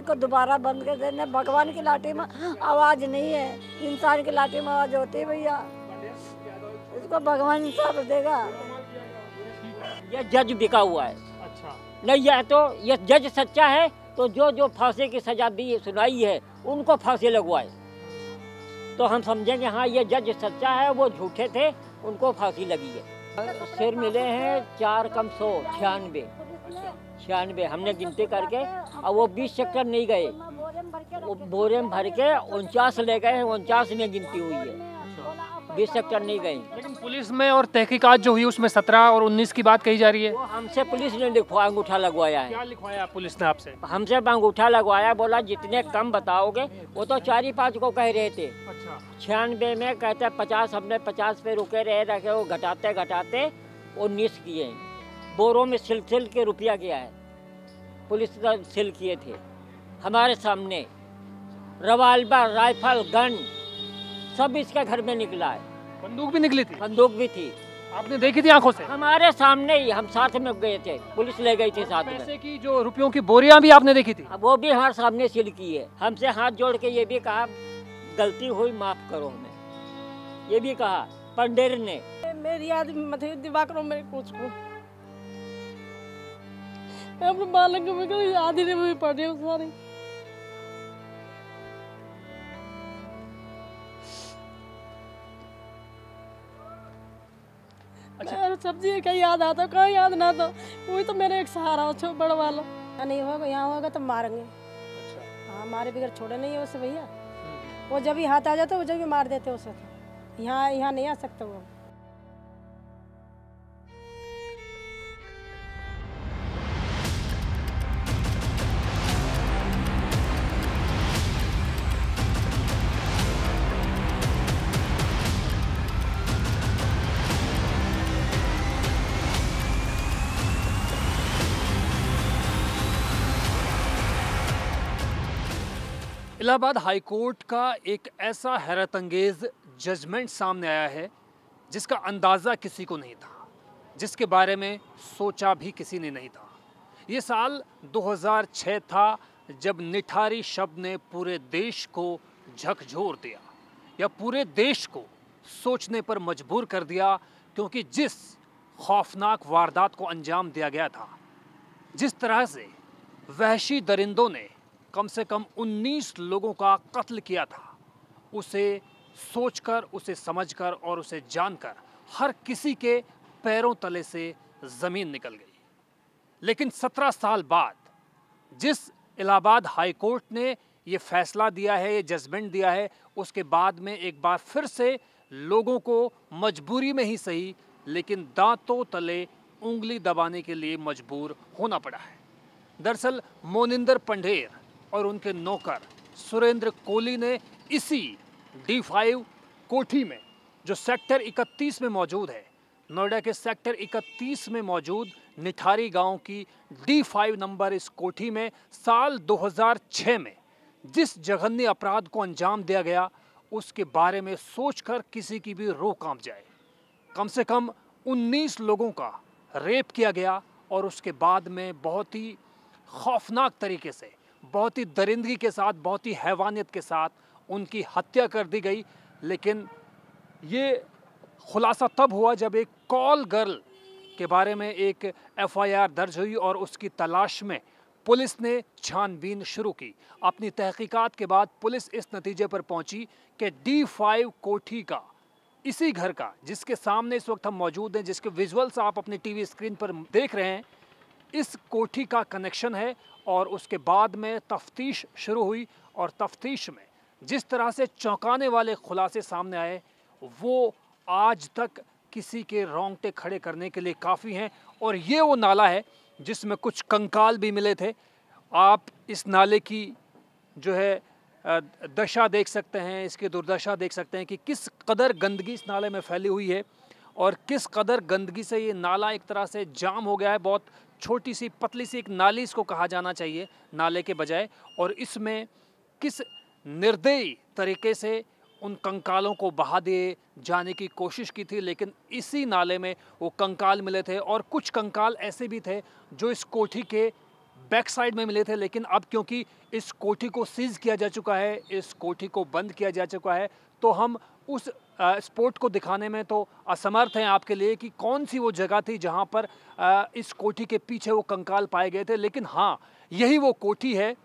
इसको दोबारा बंद कर देना। भगवान की लाठी में आवाज नहीं है, इंसान की लाठी में आवाज होती है भैया। इसको भगवान इंसाफ देगा। ये जज बिका हुआ है। अच्छा, नहीं है तो ये जज सच्चा है तो जो फांसी की सजा दी सुनाई है उनको फांसी लगवाए, तो हम समझेंगे हाँ ये जज सच्चा है, वो झूठे थे उनको फांसी लगी है। सिर मिले हैं 4 कम 100 96 हमने गिनती करके, और वो 20 सेक्टर नहीं गए, वो बोरे में भर के 49 ले गए हैं, 49 में गिनती हुई है, 20 सेक्टर नहीं गए। लेकिन पुलिस में और तहकीकात जो हुई उसमें 17 और 19 की बात कही जा रही है। वो हमसे पुलिस ने अंगूठा लगवाया है। क्या लिखवाया पुलिस ने आपसे? हमसे अंगूठा लगवाया, बोला जितने कम बताओगे, वो तो 4-5 को कह रहे थे। अच्छा, 96 में कहते 50, हमने 50 पे रुके रखे, वो घटाते घटाते 19 किए। बोरों में सिल के रुपया गया है, पुलिस ने सिल किए थे हमारे सामने। रिवाल्वर, राइफल, गन सब इसके घर में निकला है। बंदूक भी निकली थी? बंदूक भी थी। आपने देखी थी आंखों से? हमारे सामने ही, हम साथ में गए थे, पुलिस ले गई थी साथ में। पैसे की जो रुपयों की बोरियां भी आपने देखी थी? वो भी हमारे सामने सील की है। हमसे हाथ जोड़ के ये भी कहा गलती हुई माफ करो हमें, ये भी कहा पंडेर ने। मेरी याद मत दिवा करो मेरे कुछ को। मैं अपने बालक को याद ही नहीं पड़ रही हूँ सारी। अच्छा, सब्जी का याद आता, कहाँ याद ना तो वही तो मेरे एक सहारा हो, बड़ा वाला। नहीं होगा, यहाँ होगा तो मारेंगे। हाँ, हमारे बगैर छोड़े नहीं है उसे भैया। वो जब भी हाथ आ जाता वो जब भी मार देते उसे। यहाँ नहीं आ सकता वो। इलाहाबाद हाई कोर्ट का एक ऐसा हैरत अंगेज जजमेंट सामने आया है जिसका अंदाज़ा किसी को नहीं था, जिसके बारे में सोचा भी किसी ने नहीं था। ये साल 2006 था जब निठारी शब्द ने पूरे देश को झकझोर दिया, या पूरे देश को सोचने पर मजबूर कर दिया, क्योंकि जिस खौफनाक वारदात को अंजाम दिया गया था, जिस तरह से वहशी दरिंदों ने कम से कम 19 लोगों का कत्ल किया था, उसे सोचकर, उसे समझकर और उसे जानकर हर किसी के पैरों तले से ज़मीन निकल गई। लेकिन 17 साल बाद जिस इलाहाबाद हाई कोर्ट ने ये फैसला दिया है, ये जजमेंट दिया है, उसके बाद में एक बार फिर से लोगों को मजबूरी में ही सही, लेकिन दांतों तले उंगली दबाने के लिए मजबूर होना पड़ा है। दरअसल मोनिंदर पंढेर और उनके नौकर सुरेंद्र कोहली ने इसी D5 कोठी में, जो सेक्टर 31 में मौजूद है, नोएडा के सेक्टर 31 में मौजूद निठारी गांव की D5 नंबर इस कोठी में साल 2006 में जिस जघन्य अपराध को अंजाम दिया गया, उसके बारे में सोचकर किसी की भी रूह कांप जाए। कम से कम 19 लोगों का रेप किया गया और उसके बाद में बहुत ही खौफनाक तरीके से, बहुत ही दरिंदगी के साथ, बहुत ही हैवानियत के साथ उनकी हत्या कर दी गई। लेकिन ये खुलासा तब हुआ जब एक कॉल गर्ल के बारे में एक FIR दर्ज हुई और उसकी तलाश में पुलिस ने छानबीन शुरू की। अपनी तहकीकात के बाद पुलिस इस नतीजे पर पहुंची कि D5 कोठी का, इसी घर का जिसके सामने इस वक्त हम मौजूद हैं, जिसके विजुअल्स आप अपनी टीवी स्क्रीन पर देख रहे हैं, इस कोठी का कनेक्शन है। और उसके बाद में तफ्तीश शुरू हुई और तफ्तीश में जिस तरह से चौंकाने वाले खुलासे सामने आए, वो आज तक किसी के रोंगटे खड़े करने के लिए काफ़ी हैं। और ये वो नाला है जिसमें कुछ कंकाल भी मिले थे। आप इस नाले की जो है दशा देख सकते हैं, इसकी दुर्दशा देख सकते हैं कि किस कदर गंदगी इस नाले में फैली हुई है और किस कदर गंदगी से ये नाला एक तरह से जाम हो गया है। बहुत छोटी सी पतली सी एक नाली इसको कहा जाना चाहिए नाले के बजाय। और इसमें किस निर्दयी तरीके से उन कंकालों को बहा दिए जाने की कोशिश की थी, लेकिन इसी नाले में वो कंकाल मिले थे। और कुछ कंकाल ऐसे भी थे जो इस कोठी के बैक साइड में मिले थे, लेकिन अब क्योंकि इस कोठी को सीज किया जा चुका है, इस कोठी को बंद किया जा चुका है, तो हम उस स्पॉट को दिखाने में तो असमर्थ हैं आपके लिए कि कौन सी वो जगह थी जहां पर इस कोठी के पीछे वो कंकाल पाए गए थे। लेकिन हाँ, यही वो कोठी है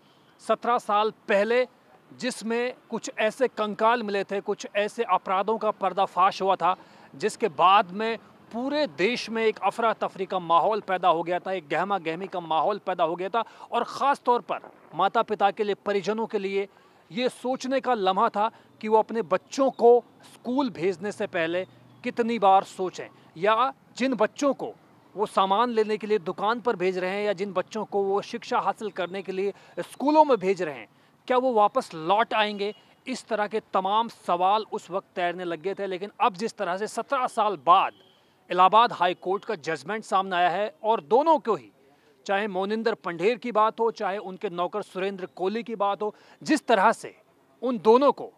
17 साल पहले जिसमें कुछ ऐसे कंकाल मिले थे, कुछ ऐसे अपराधों का पर्दाफाश हुआ था जिसके बाद में पूरे देश में एक अफरा तफरी का माहौल पैदा हो गया था, एक गहमा गहमी का माहौल पैदा हो गया था। और ख़ास तौर पर माता पिता के लिए, परिजनों के लिए ये सोचने का लम्हा था कि वो अपने बच्चों को स्कूल भेजने से पहले कितनी बार सोचें, या जिन बच्चों को वो सामान लेने के लिए दुकान पर भेज रहे हैं, या जिन बच्चों को वो शिक्षा हासिल करने के लिए स्कूलों में भेज रहे हैं, क्या वो वापस लौट आएंगे। इस तरह के तमाम सवाल उस वक्त तैरने लग गए थे। लेकिन अब जिस तरह से 17 साल बाद इलाहाबाद हाई कोर्ट का जजमेंट सामने आया है, और दोनों को ही, चाहे मोनिंदर पंढेर की बात हो, चाहे उनके नौकर सुरेंद्र कोहली की बात हो, जिस तरह से उन दोनों को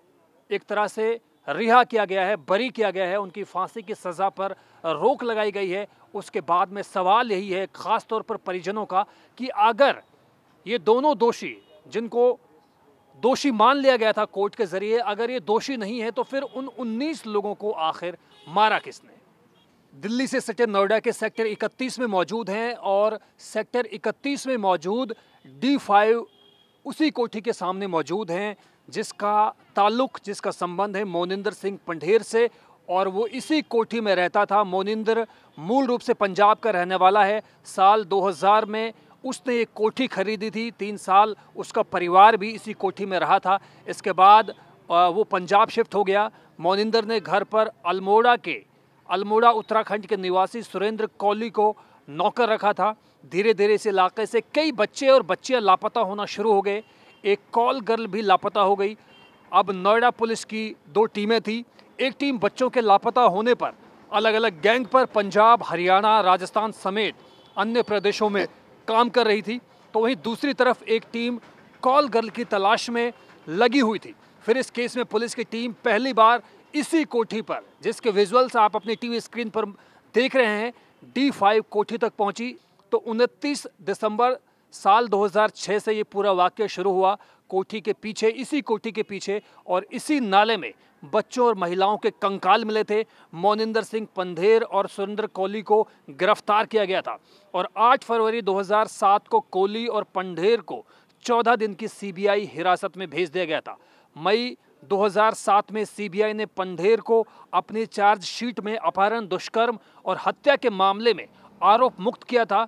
एक तरह से रिहा किया गया है, बरी किया गया है, उनकी फांसी की सज़ा पर रोक लगाई गई है, उसके बाद में सवाल यही है ख़ास तौर पर परिजनों का कि अगर ये दोनों दोषी, जिनको दोषी मान लिया गया था कोर्ट के ज़रिए, अगर ये दोषी नहीं है तो फिर उन 19 लोगों को आखिर मारा किसने। दिल्ली से सटे नोएडा के सेक्टर 31 में मौजूद हैं, और सेक्टर 31 में मौजूद D5 उसी कोठी के सामने मौजूद हैं जिसका ताल्लुक़, जिसका संबंध है मोनिंदर सिंह पंढेर से, और वो इसी कोठी में रहता था। मोनिंदर मूल रूप से पंजाब का रहने वाला है। साल 2000 में उसने एक कोठी खरीदी थी, 3 साल उसका परिवार भी इसी कोठी में रहा था। इसके बाद वो पंजाब शिफ्ट हो गया। मोनिंदर ने घर पर अल्मोड़ा उत्तराखंड के निवासी सुरेंद्र कोहली को नौकर रखा था। धीरे धीरे इस इलाके से कई बच्चे और बच्चियां लापता होना शुरू हो गए। एक कॉल गर्ल भी लापता हो गई। अब नोएडा पुलिस की 2 टीमें थी। एक टीम बच्चों के लापता होने पर अलग अलग गैंग पर पंजाब, हरियाणा, राजस्थान समेत अन्य प्रदेशों में काम कर रही थी, तो वहीं दूसरी तरफ एक टीम कॉल गर्ल की तलाश में लगी हुई थी। फिर इस केस में पुलिस की टीम पहली बार इसी कोठी पर, जिसके विजुअल्स आप अपनी टीवी स्क्रीन पर देख रहे हैं, D5 कोठी तक पहुंची। तो 29 दिसंबर साल 2006 से ये पूरा वाकया शुरू हुआ। कोठी के पीछे, इसी कोठी के पीछे और इसी नाले में बच्चों और महिलाओं के कंकाल मिले थे। मोनिंदर सिंह पंढेर और सुरेंद्र कोहली को गिरफ्तार किया गया था, और 8 फरवरी 2007 को कोहली और पंढेर को 14 दिन की CBI हिरासत में भेज दिया गया था। मई 2007 में CBI ने पंढेर को अपनी चार्जशीट में अपहरण, दुष्कर्म और हत्या के मामले में आरोप मुक्त किया था।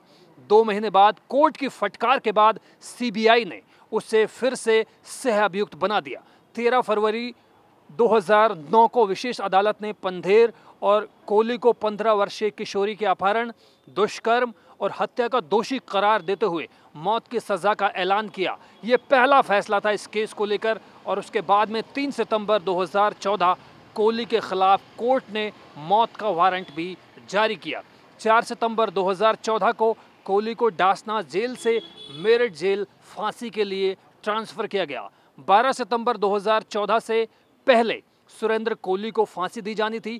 2 महीने बाद कोर्ट की फटकार के बाद CBI ने उसे फिर से सह अभियुक्त बना दिया। 13 फरवरी 2009 को विशेष अदालत ने पंढेर और कोहली को 15 वर्षीय किशोरी के अपहरण, दुष्कर्म और हत्या का दोषी करार देते हुए मौत की सज़ा का ऐलान किया। ये पहला फैसला था इस केस को लेकर, और उसके बाद में 3 सितंबर 2014 कोहली के खिलाफ कोर्ट ने मौत का वारंट भी जारी किया। 4 सितंबर 2014 को कोहली को डासना जेल से मेरठ जेल फांसी के लिए ट्रांसफ़र किया गया। 12 सितंबर 2014 से पहले सुरेंद्र कोहली को फांसी दी जानी थी।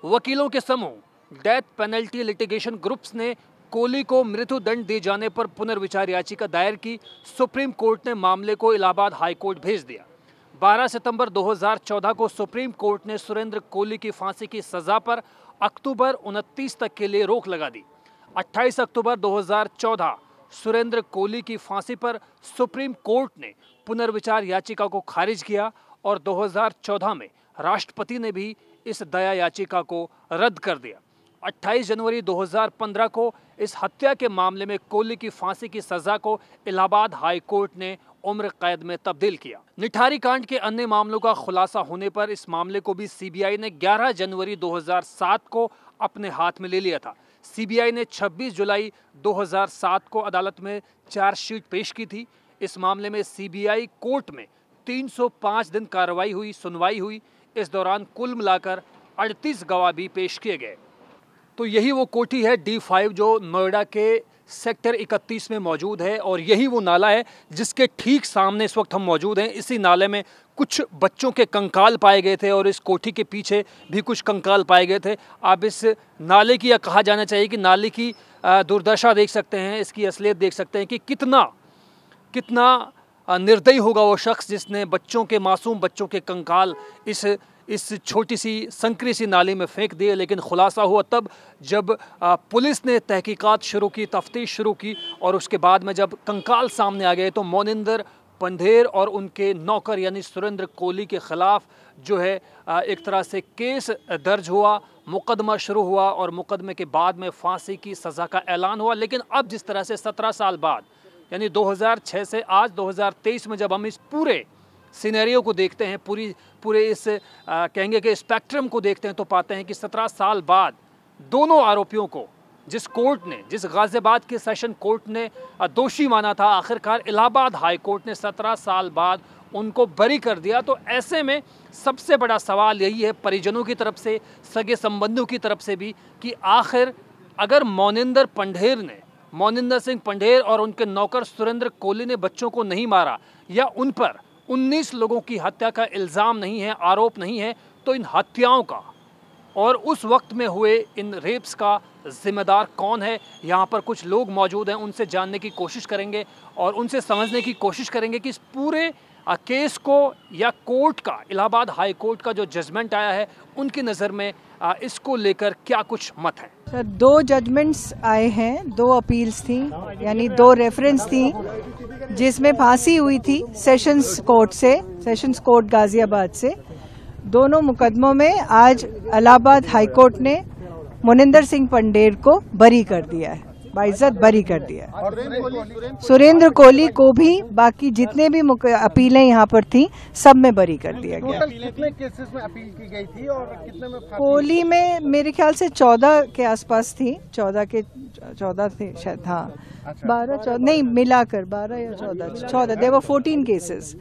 वकीलों के समूह डेथ पेनल्टी लिटिगेशन ग्रुप्स ने कोहली को मृत्युदंड दिए जाने पर पुनर्विचार याचिका दायर की। सुप्रीम कोर्ट ने मामले को इलाहाबाद हाई कोर्ट भेज दिया। 12 सितंबर 2014 को सुप्रीम कोर्ट ने सुरेंद्र कोहली की फांसी की सज़ा पर अक्टूबर 29 तक के लिए रोक लगा दी। 28 अक्टूबर 2014 सुरेंद्र कोहली की फांसी पर सुप्रीम कोर्ट ने पुनर्विचार याचिका को खारिज किया, और 2014 में राष्ट्रपति ने भी इस दया याचिका को रद्द कर दिया। 28 जनवरी 2015 को इस हत्या के मामले में कोहली की फांसी की सज़ा को इलाहाबाद हाई कोर्ट ने उम्र कैद में तब्दील किया। निठारी कांड के अन्य मामलों का खुलासा होने पर इस मामले को भी CBI ने 11 जनवरी 2007 को अपने हाथ में ले लिया था। CBI ने 26 जुलाई 2007 को अदालत में चार्जशीट पेश की थी। इस मामले में CBI कोर्ट में 305 दिन कार्रवाई हुई, सुनवाई हुई। इस दौरान कुल मिलाकर 38 गवाह भी पेश किए गए। तो यही वो कोठी है D5 जो नोएडा के सेक्टर 31 में मौजूद है, और यही वो नाला है जिसके ठीक सामने इस वक्त हम मौजूद हैं। इसी नाले में कुछ बच्चों के कंकाल पाए गए थे, और इस कोठी के पीछे भी कुछ कंकाल पाए गए थे। आप इस नाले की, या कहा जाना चाहिए कि नाले की दुर्दशा देख सकते हैं, इसकी असलियत देख सकते हैं कि कितना कितना निर्दयी होगा वो शख्स जिसने बच्चों के, मासूम बच्चों के कंकाल इस छोटी सी संकरी सी नाली में फेंक दिए। लेकिन खुलासा हुआ तब जब पुलिस ने तहकीकात शुरू की, तफ्तीश शुरू की, और उसके बाद में जब कंकाल सामने आ गए तो मोनिंदर पंढेर और उनके नौकर यानी सुरेंद्र कोहली के ख़िलाफ़ जो है एक तरह से केस दर्ज हुआ, मुकदमा शुरू हुआ और मुकदमे के बाद में फांसी की सज़ा का ऐलान हुआ। लेकिन अब जिस तरह से 17 साल बाद यानी 2006 से आज 2023 में जब हम इस पूरे सिनेरियो को देखते हैं, पूरे इस कहेंगे कि स्पेक्ट्रम को देखते हैं, तो पाते हैं कि 17 साल बाद दोनों आरोपियों को जिस कोर्ट ने, जिस गाज़ियाबाद के सेशन कोर्ट ने दोषी माना था, आखिरकार इलाहाबाद हाई कोर्ट ने 17 साल बाद उनको बरी कर दिया। तो ऐसे में सबसे बड़ा सवाल यही है परिजनों की तरफ से, सगे संबंधियों की तरफ से भी, कि आखिर अगर मोनिंदर सिंह पंढेर और उनके नौकर सुरेंद्र कोहली ने बच्चों को नहीं मारा या उन पर 19 लोगों की हत्या का इल्ज़ाम नहीं है, आरोप नहीं है, तो इन हत्याओं का और उस वक्त में हुए इन रेप्स का जिम्मेदार कौन है? यहाँ पर कुछ लोग मौजूद हैं, उनसे जानने की कोशिश करेंगे और उनसे समझने की कोशिश करेंगे कि इस पूरे केस को या कोर्ट का, इलाहाबाद हाई कोर्ट का जो जजमेंट आया है, उनकी नज़र में इसको लेकर क्या कुछ मत है। सर, 2 जजमेंट्स आए हैं, 2 अपील्स थी, यानी 2 रेफरेंस थी, जिसमें फांसी हुई थी सेशंस कोर्ट गाजियाबाद से। दोनों मुकदमों में आज इलाहाबाद हाई कोर्ट ने मोनिंदर सिंह पंढेर को बरी कर दिया है, बाइज्जत बरी कर दिया है। सुरेंद्र कोहली को भी बाकी जितने भी अपीलें यहाँ पर थी सब में बरी कर दिया गया। कितने केसेस में अपील की गई थी और कितने में? कोहली में मेरे ख्याल से 14 के आसपास थी, 14 थे शायद, हाँ 12-14 नहीं, मिलाकर 12 या 14 देवर 14 केसेस,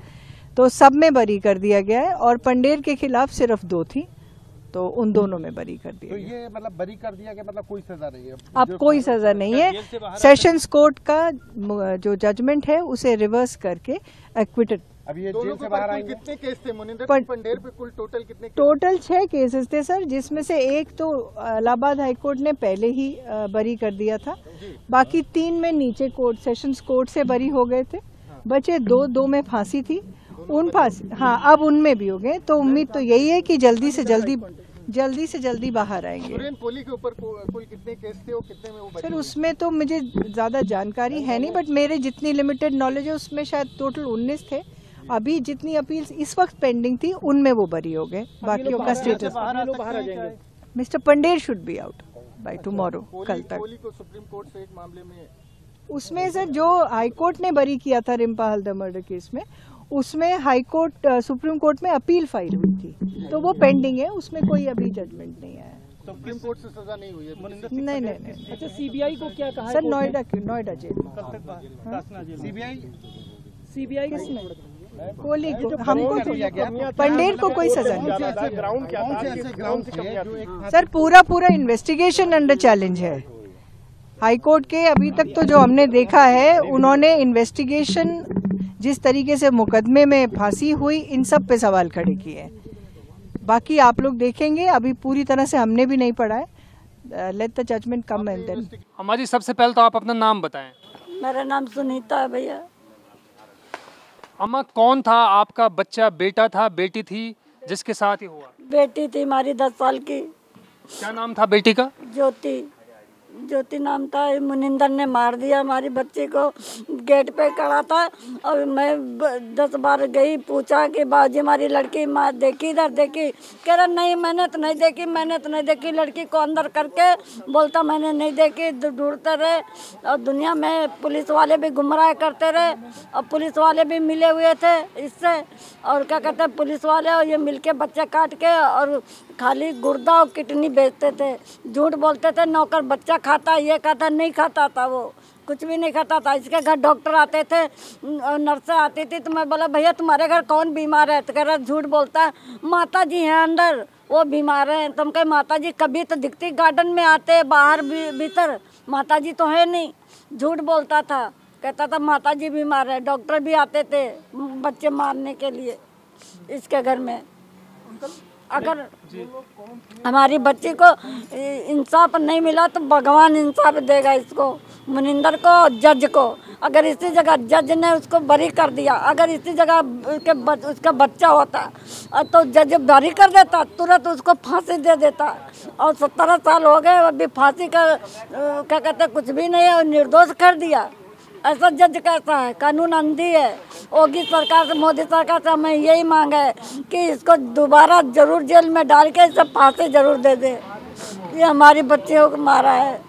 तो सब में बरी कर दिया गया है। और पंढेर के खिलाफ सिर्फ 2 थी, तो उन दोनों में बरी कर दिया। तो ये मतलब बरी कर दिया गया, मतलब कोई सजा नहीं है? अब कोई सजा नहीं है। सेशंस कोर्ट का जो जजमेंट है उसे रिवर्स करके एक्विटेड। अब ये जेल से बाहर आएंगे। कितने केस थे मोनिंदर पंढेर पे? कुल टोटल कितने? टोटल 6 केसेस थे सर, जिसमें से एक तो इलाहाबाद हाई कोर्ट ने पहले ही बरी कर दिया था, बाकी 3 में नीचे कोर्ट, सेशंस कोर्ट से बरी हो गए थे, बचे 2 में फांसी थी, उन फांसी, हाँ अब उनमें भी हो गए। तो उम्मीद तो यही है कि जल्दी से जल्दी बाहर आएंगे। सुरेंद्र कोहली के ऊपर कुल कितने केस थे और कितने में वो बरी? सर उसमें तो मुझे ज्यादा जानकारी है नहीं, बट मेरे जितनी लिमिटेड नॉलेज है उसमें शायद टोटल 19 थे। अभी जितनी अपील्स इस वक्त पेंडिंग थी उनमें वो बरी हो गए, बाकियों का status. Mister Pandher should be out by tomorrow, कल तक। कोहली को सुप्रीम कोर्ट से एक मामले में, उसमें सर जो हाई कोर्ट ने बरी किया था रिम्पा हल्दर मर्डर केस में, उसमें हाई कोर्ट सुप्रीम कोर्ट में अपील फाइल हुई थी, तो वो पेंडिंग है, उसमें कोई अभी जजमेंट नहीं आया। सुप्रीम कोर्ट से सजा नहीं हुई है? नहीं। अच्छा, सीबीआई को क्या कहा सर नोएडा जेल। सीबीआई किसमें? कोहली को, हमको तो, पंढेर को कोई सजा नहीं। ग्राउंड क्या था? सर पूरा इन्वेस्टिगेशन अंडर चैलेंज है हाई कोर्ट के। अभी तक तो जो हमने देखा है, उन्होंने इन्वेस्टिगेशन, जिस तरीके से मुकदमे में फांसी हुई, इन सब पे सवाल खड़े किए हैं। बाकी आप लोग देखेंगे, अभी पूरी तरह से हमने भी नहीं पढ़ा है। Let the judgement come and then. हमारी सबसे पहले तो आप अपना नाम बताएं। मेरा नाम सुनीता है भैया। अम्मा, कौन था आपका बच्चा? बेटा था, बेटी थी जिसके साथ ही हुआ? बेटी थी हमारी 10 साल की। क्या नाम था बेटी का? ज्योति नाम था। मुनिंदर ने मार दिया हमारी बच्ची को, गेट पे खड़ा था और मैं 10 बार गई, पूछा कि बाजी हमारी लड़की माँ देखी, इधर देखी? कह रहा नहीं मैंने तो नहीं देखी। लड़की को अंदर करके बोलता मैंने नहीं देखी। ढूंढते रहे और दुनिया में पुलिस वाले भी गुमराह करते रहे और पुलिस वाले भी मिले हुए थे इससे, और क्या कहते हैं पुलिस वाले और ये मिलके बच्चे काट के और खाली गुर्दा और किडनी बेचते थे। झूठ बोलते थे नौकर बच्चा खाता, ये खाता, नहीं खाता था, वो कुछ भी नहीं खाता था। इसके घर डॉक्टर आते थे, नर्सें आती थी, तो मैं बोला भैया तुम्हारे घर कौन बीमार है? तो कह रहा झूठ बोलता है, माता जी हैं अंदर, वो बीमार हैं। तुम कहे माता जी कभी तो दिखती गार्डन में आते, बाहर भीतर माता जी तो है नहीं। झूठ बोलता था, कहता था माता जी बीमार है। डॉक्टर भी आते थे बच्चे मारने के लिए इसके घर में। अगर हमारी बच्ची को इंसाफ नहीं मिला तो भगवान इंसाफ देगा इसको, मुनिंदर को, जज को। अगर इसी जगह जज ने उसको बरी कर दिया, अगर इसी जगह उसका बच्चा होता तो जज बरी कर देता, तुरंत उसको फांसी दे देता। और 17 साल हो गए, अभी फांसी का क्या कहते कुछ भी नहीं है, और निर्दोष कर दिया। ऐसा जज कैसा है? कानून अंधी है। योगी सरकार से, मोदी सरकार से हमें यही मांग है कि इसको दोबारा जरूर जेल में डाल के इसे फांसी जरूर दे दे। ये हमारी बच्चियों को मारा है।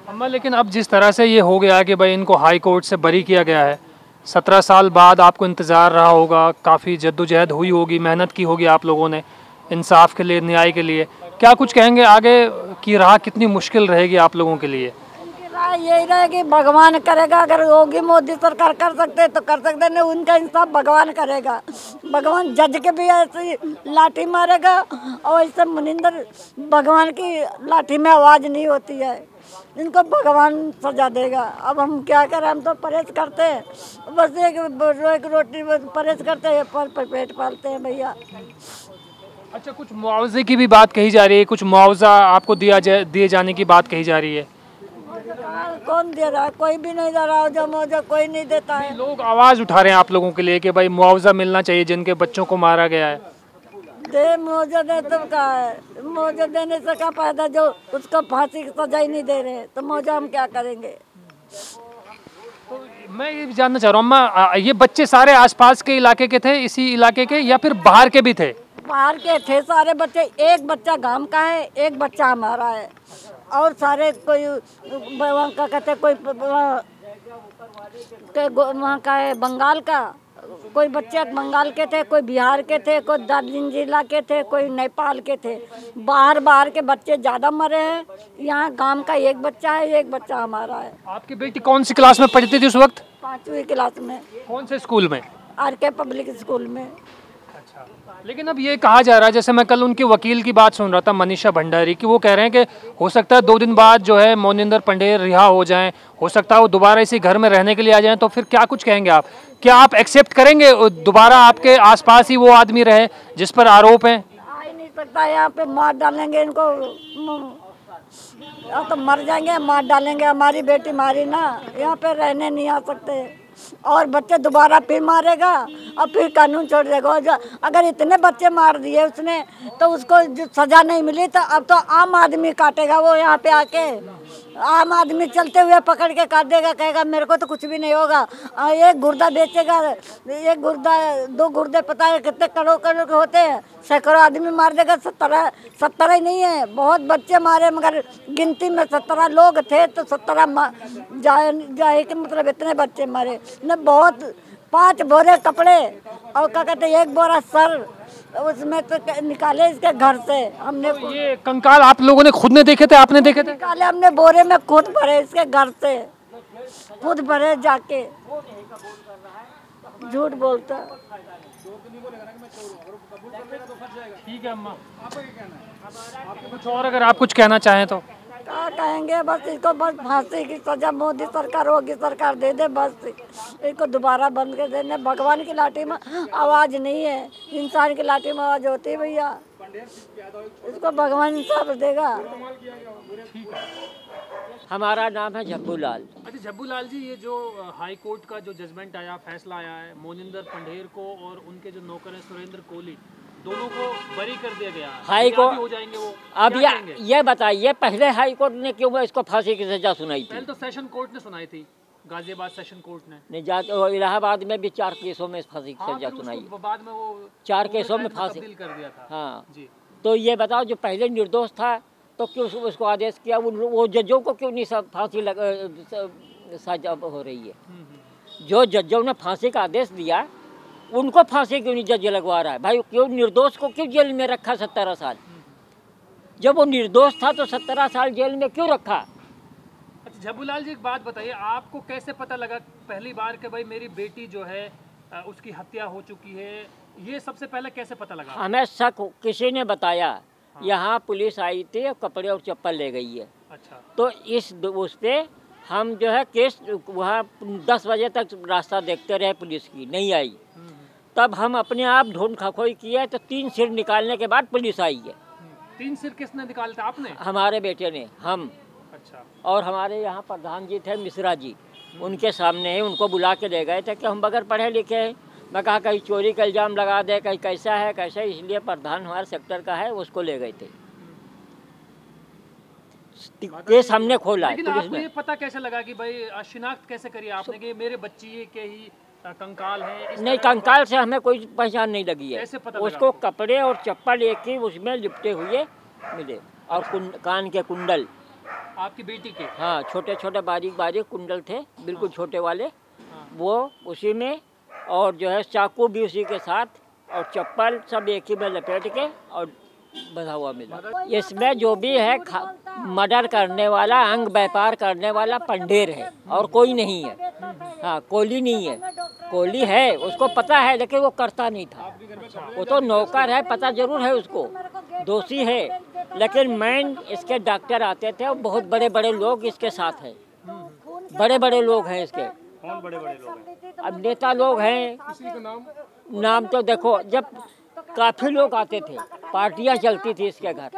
अम्मा, लेकिन अब जिस तरह से ये हो गया कि भाई इनको हाई कोर्ट से बरी किया गया है, 17 साल बाद आपको इंतज़ार रहा होगा, काफ़ी जद्दोजहद हुई होगी, मेहनत की होगी आप लोगों ने इंसाफ के लिए, न्याय के लिए, क्या कुछ कहेंगे? आगे की राह कितनी मुश्किल रहेगी आप लोगों के लिए? यही रहेगी, भगवान करेगा। अगर योगी मोदी सरकार कर सकते तो कर सकते, नहीं उनका इंसाफ भगवान करेगा। भगवान जज के भी ऐसे लाठी मारेगा और ऐसे मुनिंदर, भगवान की लाठी में आवाज़ नहीं होती है, इनको भगवान सजा देगा। अब हम क्या करें, हम तो परहेज करते हैं, बस एक रोटी परहेज करते हैं, पर पेट पालते हैं भैया। अच्छा, कुछ मुआवजे की भी बात कही जा रही है, कुछ मुआवजा आपको दिए जाने की बात कही जा रही है। कौन दे रहा है? कोई भी नहीं दे रहा, जो मुआवजा कोई नहीं देता है। लोग आवाज उठा रहे हैं आप लोगों के लिए कि भाई मुआवजा मिलना चाहिए जिनके बच्चों को मारा गया है। दे मुआवजा दे तो क्या है? मुआवजा देने से क्या फायदा, जो उसको फांसी की सजा ही नहीं दे रहे, तो मुआवजा हम क्या करेंगे? तो मैं ये भी जानना चाह रहा हूँ अम्मा, ये बच्चे सारे आसपास के इलाके के थे, इसी इलाके के, या फिर बाहर के भी थे? बाहर के थे सारे बच्चे। एक बच्चा गांव का है, एक बच्चा हमारा है, और सारे कोई वहाँ का कहते, कोई वहाँ का है बंगाल का, कोई बच्चे बंगाल के थे, कोई बिहार के थे, कोई दार्जिलिंग जिला के थे, कोई नेपाल के थे। बाहर के बच्चे ज़्यादा मरे हैं। यहाँ गांव का एक बच्चा है, एक बच्चा हमारा है। आपकी बेटी कौन सी क्लास में पढ़ती थी उस वक्त? 5वीं क्लास में। कौन से स्कूल में? RK पब्लिक स्कूल में। अच्छा, लेकिन अब ये कहा जा रहा है, जैसे मैं कल उनके वकील की बात सुन रहा था, मनीषा भंडारी की, वो कह रहे हैं कि हो सकता है 2 दिन बाद जो है मोनिंदर पंडेर रिहा हो जाएं, हो सकता है वो दोबारा इसी घर में रहने के लिए आ जाएं, तो फिर क्या कुछ कहेंगे आप? क्या आप एक्सेप्ट करेंगे दोबारा आपके आसपास ही वो आदमी रहे जिस पर आरोप है? आ ही नहीं सकता, यहाँ पे मार डालेंगे इनको, या तो मर जाएंगे, मार डालेंगे। हमारी बेटी मारी ना, यहाँ पे रहने नहीं आ सकते। और बच्चे दोबारा फिर मारेगा और फिर कानून छोड़ देगा। अगर इतने बच्चे मार दिए उसने तो उसको जो सजा नहीं मिली, तो अब तो आम आदमी काटेगा वो। यहाँ पे आके आम आदमी चलते हुए पकड़ के काट देगा, कहेगा मेरे को तो कुछ भी नहीं होगा। एक गुर्दा बेचेगा, एक गुर्दा 2 गुर्दे पता है कितने करोड़ के होते हैं, सैकड़ों आदमी मार देगा। 17 ही नहीं है, बहुत बच्चे मारे, मगर गिनती में 17 लोग थे तो 17 जाए के मतलब इतने बच्चे मारे न। बहुत 5 बोरे कपड़े और क्या कहते 1 बोरा सर उसमें तो निकाले इसके घर से हमने। ये कंकाल आप लोगों ने खुद ने देखे थे? आपने देखे थे? निकाले हमने, बोरे में खुद भरे इसके घर से, खुद भरे जाके। झूठ बोलता। ठीक है अम्मा, कुछ और अगर आप कुछ कहना चाहें तो? क्या कहेंगे, बस इसको बस फांसी की सजा मोदी सरकार, होगी सरकार दे दे, बस इसको दोबारा बंद कर देने। भगवान की लाठी में आवाज़ नहीं है, इंसान की लाठी में आवाज़ होती है भैया। इसको भगवान इंसाफ देगा। हमारा नाम है झब्बू लाल। अच्छा झब्बू लाल जी, ये जो हाई कोर्ट का जो जजमेंट आया, फैसला आया है, मोनिंदर पंडेर को और उनके जो नौकर हैं सुरेंद्र कोहली, दोनों को बरी कर दिया गया। हाई कोर्ट हो जाएंगे वो? अब ये बताइए, पहले हाई कोर्ट ने क्यों इसको फांसी की सजा सुनाई थी? पहले तो सेशन कोर्ट ने सुनाई थी, गाजियाबाद सेशन कोर्ट ने। नहीं जाते, इलाहाबाद में भी 4 केसों में फांसी की सजा सुनाई। बाद में वो 4 केसों में फांसी कर दिया था। हाँ जी। तो ये बताओ, जो पहले निर्दोष था तो क्यों उसको आदेश किया? वो जजों को क्यों नहीं फांसी सजा हो रही है? जो जजों ने फांसी का आदेश दिया उनको फांसी क्यों नहीं जज लगवा रहा है? भाई क्यों निर्दोष को क्यों जेल में रखा 17 साल? जब वो निर्दोष था तो 17 साल जेल में क्यों रखा? अच्छा झब्बूलाल जी, एक बात बताइए, आपको कैसे पता लगा पहली बार कि भाई मेरी बेटी जो है उसकी हत्या हो चुकी है? ये सबसे पहले कैसे पता लगा? हमें शक किसी ने बताया। हाँ। यहाँ पुलिस आई थी और कपड़े और चप्पल ले गई है। अच्छा। तो उस पे हम जो है केस वहाँ 10 बजे तक रास्ता देखते रहे, पुलिस की नहीं आई। तब हम अपने आप ढूंढ खखोई किए तो 3 सिर निकालने के बाद पुलिस आई है। 3 सिर किसने निकाले थे, आपने? हमारे बेटे ने, हम। अच्छा। और हमारे यहाँ प्रधान जी थे मिश्रा जी, उनके सामने ही उनको बुला के ले गए थे कि हम बगैर पढ़े लिखे हैं। मैं कहा कहीं चोरी का इल्ज़ाम लगा दे, कहीं कैसा है कैसा, इसलिए प्रधान हमारे सेक्टर का है, उसको ले गए थे। केस हमने खोला है लेकिन पुलिस आपको ने। ये पता कैसे लगा कि भाई शिनाख्त कैसे करी आपने कि मेरे बच्ची के ही कंकाल है? नहीं, कंकाल से हमें कोई पहचान नहीं लगी है। कैसे पता लगा? उसको कपड़े और चप्पल एक ही उसमें लिपटे हुए मिले और कान के कुंडल आपकी बेटी के? हाँ, छोटे छोटे बारीक बारीक कुंडल थे, बिल्कुल छोटे वाले, वो उसी में, और जो है चाकू भी उसी के साथ, और चप्पल सब एक ही में लपेट के और बंधा हुआ मिला। इसमें जो भी है मर्डर करने वाला, अंग व्यापार करने वाला पंडेर है और कोई नहीं है। हाँ, कोली नहीं है। कोली है, उसको पता है, लेकिन वो करता नहीं था। वो तो नौकर है, पता जरूर है उसको, दोषी है, लेकिन मैन इसके डॉक्टर आते थे और बहुत बड़े बड़े लोग इसके साथ हैं, बड़े बड़े लोग हैं इसके। कौन बड़े बड़े लोग हैं? अब नेता लोग हैं, नाम तो देखो, जब काफी लोग आते थे, पार्टियां चलती थी इसके घर,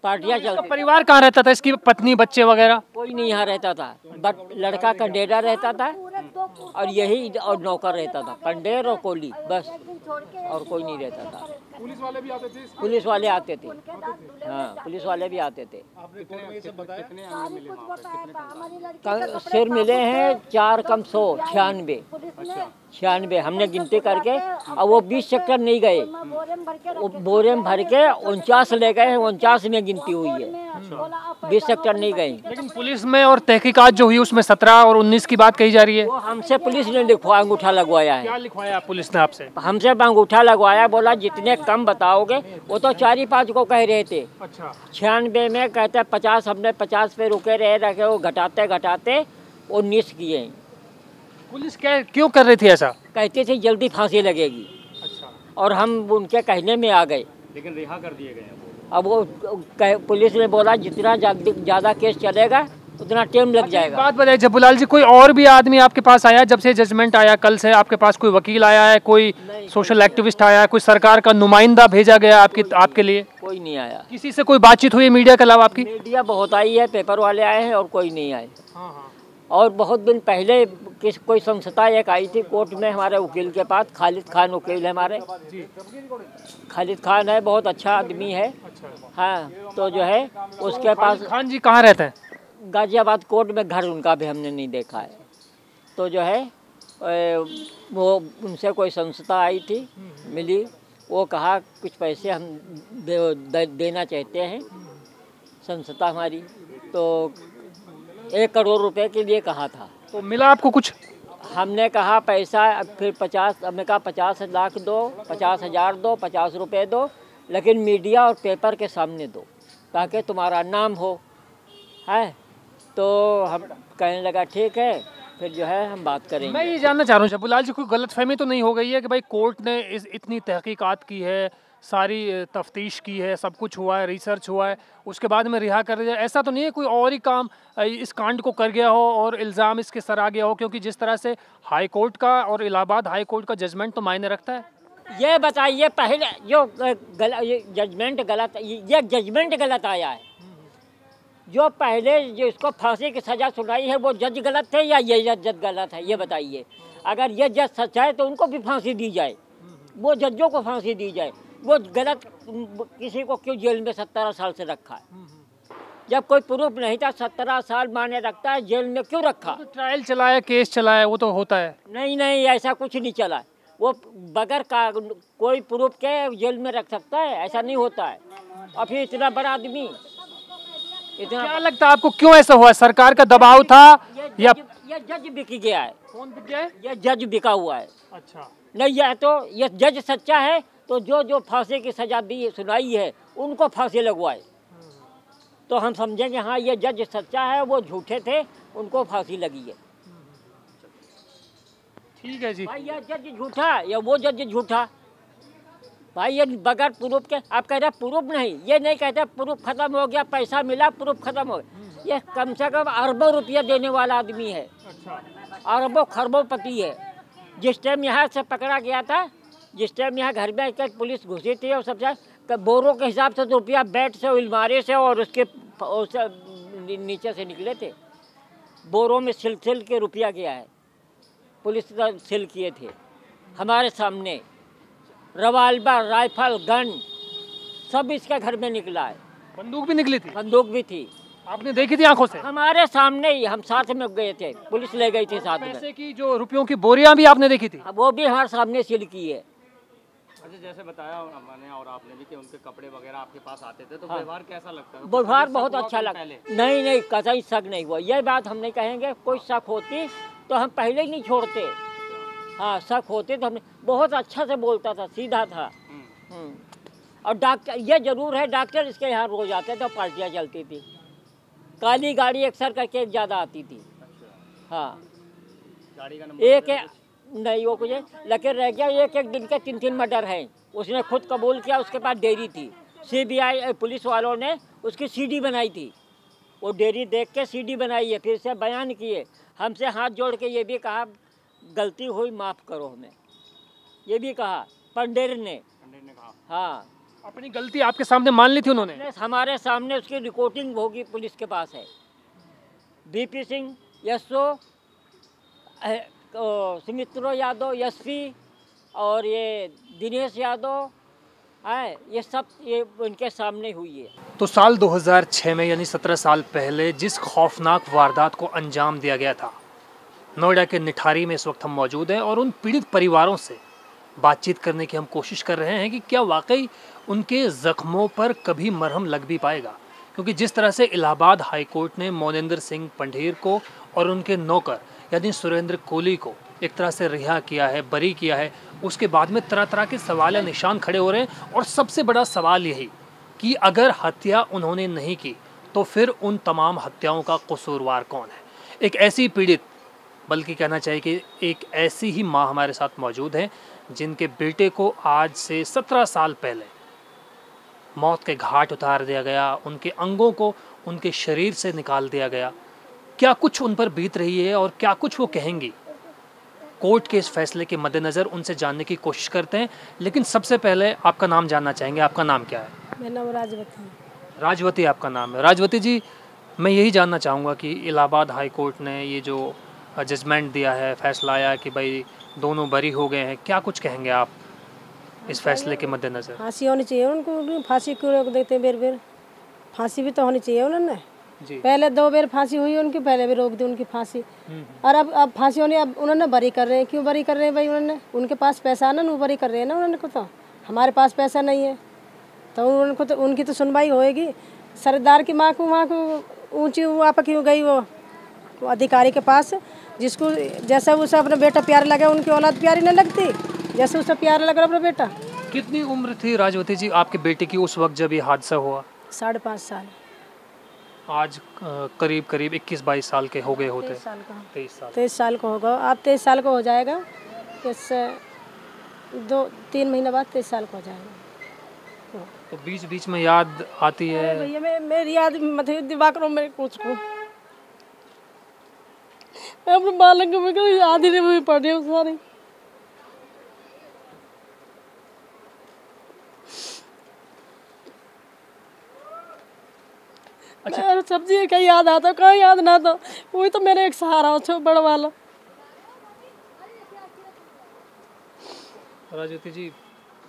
पार्टियां चलती। परिवार कहाँ रहता था, इसकी पत्नी बच्चे वगैरह? कोई नहीं यहाँ रहता था, बट लड़का का डेरा रहता था और यही, और नौकर रहता था, पंडेर और कोली, बस, और कोई नहीं रहता था। पुलिस वाले भी आते थे? पुलिस वाले आते थे, हाँ, पुलिस वाले भी आते थे। सिर मिले हैं 4 कम 100, 96 हमने गिनती करके, और वो 20 सेक्टर नहीं गए, वो बोरे में भर के 49 ले गए हैं, 49 में गिनती हुई है, 20 सेक्टर नहीं गए। लेकिन पुलिस में और तहकीकात जो हुई उसमें 17 और 19 की बात कही जा रही है। वो हमसे पुलिस ने लिखवा, अंगूठा लगवाया है। क्या लिखवाया पुलिस ने आपसे? हमसे अंगूठा लगवाया, बोला जितने कम बताओगे, वो तो 4-5 को कह रहे थे। अच्छा। 96 में कहते 50, हमने 50 पे रुके रखे, वो घटाते घटाते 19 किए। पुलिस क्यों कर रही थी ऐसा? कहती थी जल्दी फांसी लगेगी। अच्छा। और हम उनके कहने में आ गए, लेकिन रिहा कर दिए गए। अब वो पुलिस ने बोला जितना ज़्यादा केस चलेगा उतना टाइम लग जाएगा। बात बताइए जब्बूलाल जी, कोई और भी आदमी आपके पास आया जब से जजमेंट आया कल से? आपके पास कोई वकील आया है, कोई सोशल एक्टिविस्ट आया है, कोई सरकार का नुमाइंदा भेजा गया आपके लिए? कोई नहीं आया। किसी से कोई बातचीत हुई मीडिया के अलावा आपकी? मीडिया बहुत आई है, पेपर वाले आए हैं, और कोई नहीं आए। और बहुत दिन पहले कोई संस्था एक आई थी कोर्ट में हमारे वकील के पास, खालिद खान वकील है हमारे, खालिद खान है, बहुत अच्छा आदमी है। हाँ, तो जो है उसके पास। खान जी कहाँ रहते हैं? गाजियाबाद कोर्ट में घर उनका भी हमने नहीं देखा है। तो जो है वो उनसे कोई संस्था आई थी, मिली, वो कहा कुछ पैसे हम देना चाहते हैं, संस्था हमारी, तो 1 करोड़ रुपए के लिए कहा था। तो मिला आपको कुछ? हमने कहा पैसा, फिर 50, हमने कहा 50 लाख दो, 50,000 दो, 50 रुपये दो, लेकिन मीडिया और पेपर के सामने दो ताकि तुम्हारा नाम हो, है। तो हम कहने लगा ठीक है, फिर जो है हम बात करेंगे। मैं ये जानना चाह रहा हूँ जब्बूलाल जी, कोई गलतफहमी तो नहीं हो गई है कि भाई कोर्ट ने इतनी तहकीकात की है, सारी तफ्तीश की है, सब कुछ हुआ है, रिसर्च हुआ है, उसके बाद में रिहा कर दिया? ऐसा तो नहीं है कोई और ही काम इस कांड को कर गया हो और इल्ज़ाम इसके सर आ गया हो? क्योंकि जिस तरह से हाई कोर्ट का और इलाहाबाद हाई कोर्ट का जजमेंट तो मायने रखता है। ये बताइए, पहले जो जजमेंट गलत, ये जजमेंट गलत आया है। जो पहले जो इसको फांसी की सज़ा सुनाई है वो जज गलत थे या ये जज गलत है, ये बताइए। अगर ये जज सच्चा है तो उनको भी फांसी दी जाए, वो जजों को फांसी दी जाए। वो गलत किसी को क्यों जेल में 17 साल से रखा है? जब कोई प्रूफ नहीं था, 17 साल माने रखता है, जेल में क्यों रखा? तो ट्रायल चलाया, केस चलाया, वो तो होता है। नहीं नहीं, ऐसा कुछ नहीं चला। वो बगैर कोई प्रूफ के जेल में रख सकता है? ऐसा नहीं होता है। और फिर इतना बड़ा आदमी, इतना। क्या लगता है आपको क्यों ऐसा हुआ? सरकार का दबाव था या ये जज बिक गया है? कौन बिक गया है? ये जज बिका हुआ है। अच्छा। नहीं, यह तो ये जज सच्चा है तो जो फांसी की सजा दी सुनाई है उनको फांसी लगवाए, तो हम समझेंगे हाँ ये जज सच्चा है, वो झूठे थे, उनको फांसी लगी है। ठीक है जी। भाई ये जज झूठा या वो जज झूठा? भाई ये बगैर प्रूफ के, आप कह रहे प्रूफ नहीं, ये नहीं कहते प्रूफ खत्म हो गया, पैसा मिला, प्रूफ खत्म हो गया। ये कम से कम अरबों रुपया देने वाला आदमी है। अच्छा। अरबों खरबों पति है, जिस टाइम यहाँ से पकड़ा गया था, जिस टाइम यहाँ घर में एक पुलिस घुसी थी और सबसे बोरों के हिसाब से तो रुपया बेड से, अलमारी से और उसके नीचे से निकले थे। बोरों में सिल के रुपया गया है, पुलिस ने सिल किए थे हमारे सामने। रिवाल्वर, राइफल, गन सब इसके घर में निकला है। बंदूक भी निकली थी? बंदूक भी थी। आपने देखी थी आंखों से? हमारे सामने ही, हम साथ में गए थे, पुलिस ले गई थी साथ में। पैसे की जो रुपयों की बोरियां भी आपने देखी थी? वो भी हमारे सामने सील की है। अच्छा, जैसे बताया मैंने और आपने भी कि उनके कपड़े वगैरह आपके पास आते थे, तो हाँ। व्यवहार कैसा लगता है? व्यवहार बहुत अच्छा लगा। नहीं, कतई शक नहीं हुआ। यह बात हम नहीं कहेंगे। कोई शक होती तो हम पहले ही नहीं छोड़ते। हाँ, शक होते तो हमने, बहुत अच्छा से बोलता था, सीधा था। और डॉक्टर, ये जरूर है, डॉक्टर इसके यहाँ रोज आते थे, पार्टियाँ चलती थी। काली गाड़ी अक्सर करके ज़्यादा आती थी। हाँ, गाड़ी का नंबर एक नहीं वो कुछ, लेकिन रह गया एक दिन के 3 मर्डर हैं। उसने खुद कबूल किया, उसके पास डेयरी थी। CBI पुलिस वालों ने उसकी CD बनाई थी। वो डेयरी देख के CD बनाई है, फिर से बयान किए, हमसे हाथ जोड़ के ये भी कहा गलती हुई माफ़ करो हमें, ये भी कहा पंडेर ने कहा। हाँ, अपनी गलती आपके सामने मान ली थी उन्होंने? हमारे सामने उसकी रिकॉर्डिंग होगी, पुलिस के पास है। BP सिंह, यशो, सुमित्रो यादव, SP और ये दिनेश यादव है, ये सब ये उनके सामने हुई है। तो साल 2006 में, यानी 17 साल पहले, जिस खौफनाक वारदात को अंजाम दिया गया था, नोएडा के निठारी में इस वक्त हम मौजूद हैं और उन पीड़ित परिवारों से बातचीत करने की हम कोशिश कर रहे हैं कि क्या वाकई उनके ज़ख्मों पर कभी मरहम लग भी पाएगा। क्योंकि जिस तरह से इलाहाबाद हाई कोर्ट ने मोनिंदर सिंह पंढेर को और उनके नौकर यानी सुरेंद्र कोहली को एक तरह से रिहा किया है, बरी किया है, उसके बाद में तरह तरह के सवाल या निशान खड़े हो रहे हैं। और सबसे बड़ा सवाल यही कि अगर हत्या उन्होंने नहीं की तो फिर उन तमाम हत्याओं का कसूरवार कौन है। एक ऐसी पीड़ित, बल्कि कहना चाहिए कि एक ऐसी ही माँ हमारे साथ मौजूद है जिनके बेटे को आज से 17 साल पहले मौत के घाट उतार दिया गया, उनके अंगों को उनके शरीर से निकाल दिया गया। क्या कुछ उन पर बीत रही है और क्या कुछ वो कहेंगी, कोर्ट के इस फैसले के मद्देनज़र उनसे जानने की कोशिश करते हैं। लेकिन सबसे पहले आपका नाम जानना चाहेंगे। आपका नाम क्या है? मेरा नाम राजवती। राजवती आपका नाम है। राजवती जी, मैं यही जानना चाहूँगा कि इलाहाबाद हाई कोर्ट ने ये जो जजमेंट दिया है, फैसला आया कि भाई दोनों बरी हो गए हैं, क्या कुछ कहेंगे आप इस फैसले के मद्देनज़र? फांसी होनी चाहिए उनको, फांसी क्यों रोक देते हैं बेर फांसी भी तो होनी चाहिए उन्होंने जी। पहले 2 बार फांसी हुई उनकी, पहले भी रोक दी उनकी फांसी। और अब फांसी होनी, अब उन्होंने बरी कर रहे हैं। क्यों बरी कर रहे हैं भाई? उन्होंने, उनके पास पैसा है ना, वो बरी कर रहे हैं ना उन्होंने को। तो हमारे पास पैसा नहीं है तो उनको तो उनकी तो सुनवाई होएगी। सरदार की माँ को वहाँ को ऊँची वहाँ पर क्यों गई वो अधिकारी के पास, जिसको जैसा उसे अपना बेटा प्यार लगा, उनकी औलाद प्यारी नहीं लगती जैसे उसे प्यार लग रहा अपना बेटा। कितनी उम्र थी राजवती जी आपके बेटे की उस वक्त जब ये हादसा हुआ? 5.5 साल। आज करीब करीब 21-22 साल के हो गए होते। 23 साल का। 23 साल का होगा। अब 23 साल का हो जाएगा, इससे 2-3 महीने बाद 23 साल का हो जाएगा। तो बीच बीच में याद आती है? भैया मेरी याद मतलब दिमाग में मेरे कुछ को मैं अपने बालक को याद ही नहीं पड़ रही हूँ सारी। अच्छा, सब्जी का याद आता, कहाँ याद ना तो वही तो मेरे एक सहारा हो बड़ा वाला। राजवती जी,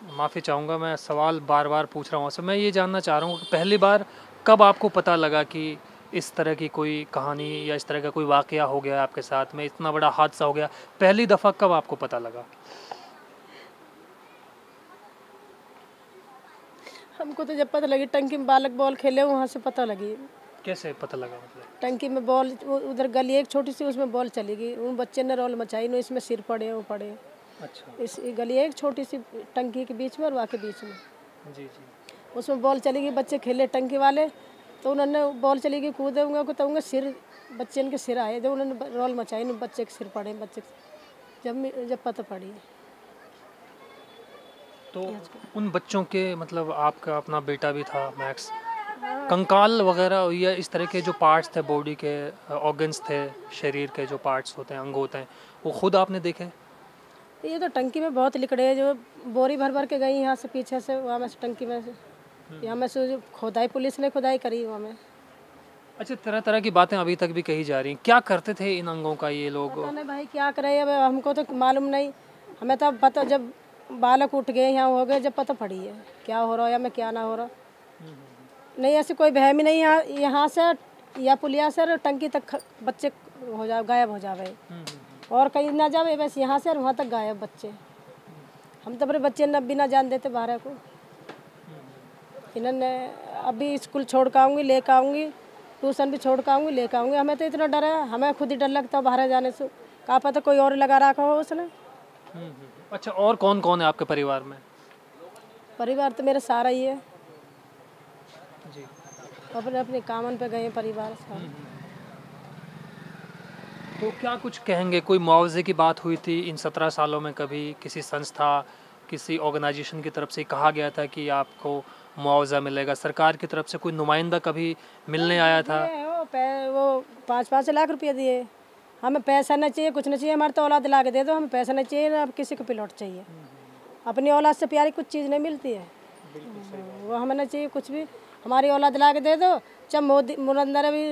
माफ़ी चाहूँगा, मैं सवाल बार बार पूछ रहा हूँ आपसे। मैं ये जानना चाह रहा हूँ कि पहली बार कब आपको पता लगा कि इस तरह की कोई कहानी या इस तरह का कोई वाक़या हो गया आपके साथ में, इतना बड़ा हादसा हो गया, पहली दफ़ा कब आपको पता लगा? हमको तो जब पता लगी टंकी में बालक बॉल खेले वहाँ से पता लगी। कैसे पता लगा? मतलब टंकी में बॉल, उधर गली एक छोटी सी, उसमें बॉल चली गई, उन बच्चे ने रोल मचाई, न इसमें सिर पड़े वो पड़े। अच्छा। इस गली एक छोटी सी टंकी के बीच में और वहाँ के बीच में जी जी। उसमें बॉल चली गई, बच्चे खेले टंकी वाले, तो उन्होंने बॉल चली गई, कूदे होंगे तो उनके सिर, बच्चे के सिर आए, जब उन्होंने रोल मचाई न बच्चे के सिर पड़े, बच्चे जब पता पड़ी। तो उन बच्चों के मतलब आपका अपना बेटा भी था मैक्स, कंकाल वगैरह या इस तरह के जो पार्ट्स थे बॉडी के, ऑर्गन्स थे, शरीर के जो पार्ट्स होते हैं, अंग होते हैं, वो खुद आपने देखे? ये तो टंकी में बहुत लिकड़े हैं, जो बोरी भर भर के गई यहाँ से पीछे से, वहाँ में से टंकी में से, यहाँ में से जो खुदाई पुलिस ने खुदाई करी वहाँ में। अच्छा, तरह तरह की बातें अभी तक भी कही जा रही हैं। क्या करते थे इन अंगों का ये लोग? पता नहीं भाई क्या करे, अब हमको तो मालूम नहीं। हमें तो अब पता जब बालक उठ गए यहाँ हो गए जब पता पड़ी है क्या हो रहा है या मैं क्या ना हो रहा। नहीं ऐसे कोई बहम ही नहीं, यहाँ से या पुलिया से टंकी तक बच्चे हो जाए, गायब हो जावे और कहीं ना जावे, बस यहाँ से और वहाँ तक गायब बच्चे। हम तो अपने बच्चे न बिना जान देते बाहर को। इन्होंने अभी स्कूल छोड़ के आऊँगी, ले कर आऊँगी, ट्यूशन भी छोड़ के आऊँगी, ले कर आऊँगी। हमें तो इतना डर है, हमें खुद ही डर लगता है बाहर जाने से। कहा पता कोई और लगा रखा हो उसने। अच्छा, और कौन कौन है आपके परिवार में? परिवार तो मेरा सारा ही है जी। अपने अपने कामन पे गए परिवार सारा। तो क्या कुछ कहेंगे? कोई मुआवजे की बात हुई थी इन 17 सालों में? कभी किसी संस्था, किसी ऑर्गेनाइजेशन की तरफ से कहा गया था कि आपको मुआवजा मिलेगा? सरकार की तरफ से कोई नुमाइंदा कभी मिलने आया था? वो 5-5 लाख रुपये दिए। हमें पैसा नहीं चाहिए, कुछ नहीं चाहिए, हमारे तो औलाद ला के दे दो, हमें पैसा नहीं चाहिए, अब किसी को पिलौट चाहिए। अपनी औलाद से प्यारी कुछ चीज़ नहीं मिलती है, वो हमें नहीं चाहिए कुछ भी। हमारी औलाद ला के दे दो, चाहे मोदी मुरंदर भी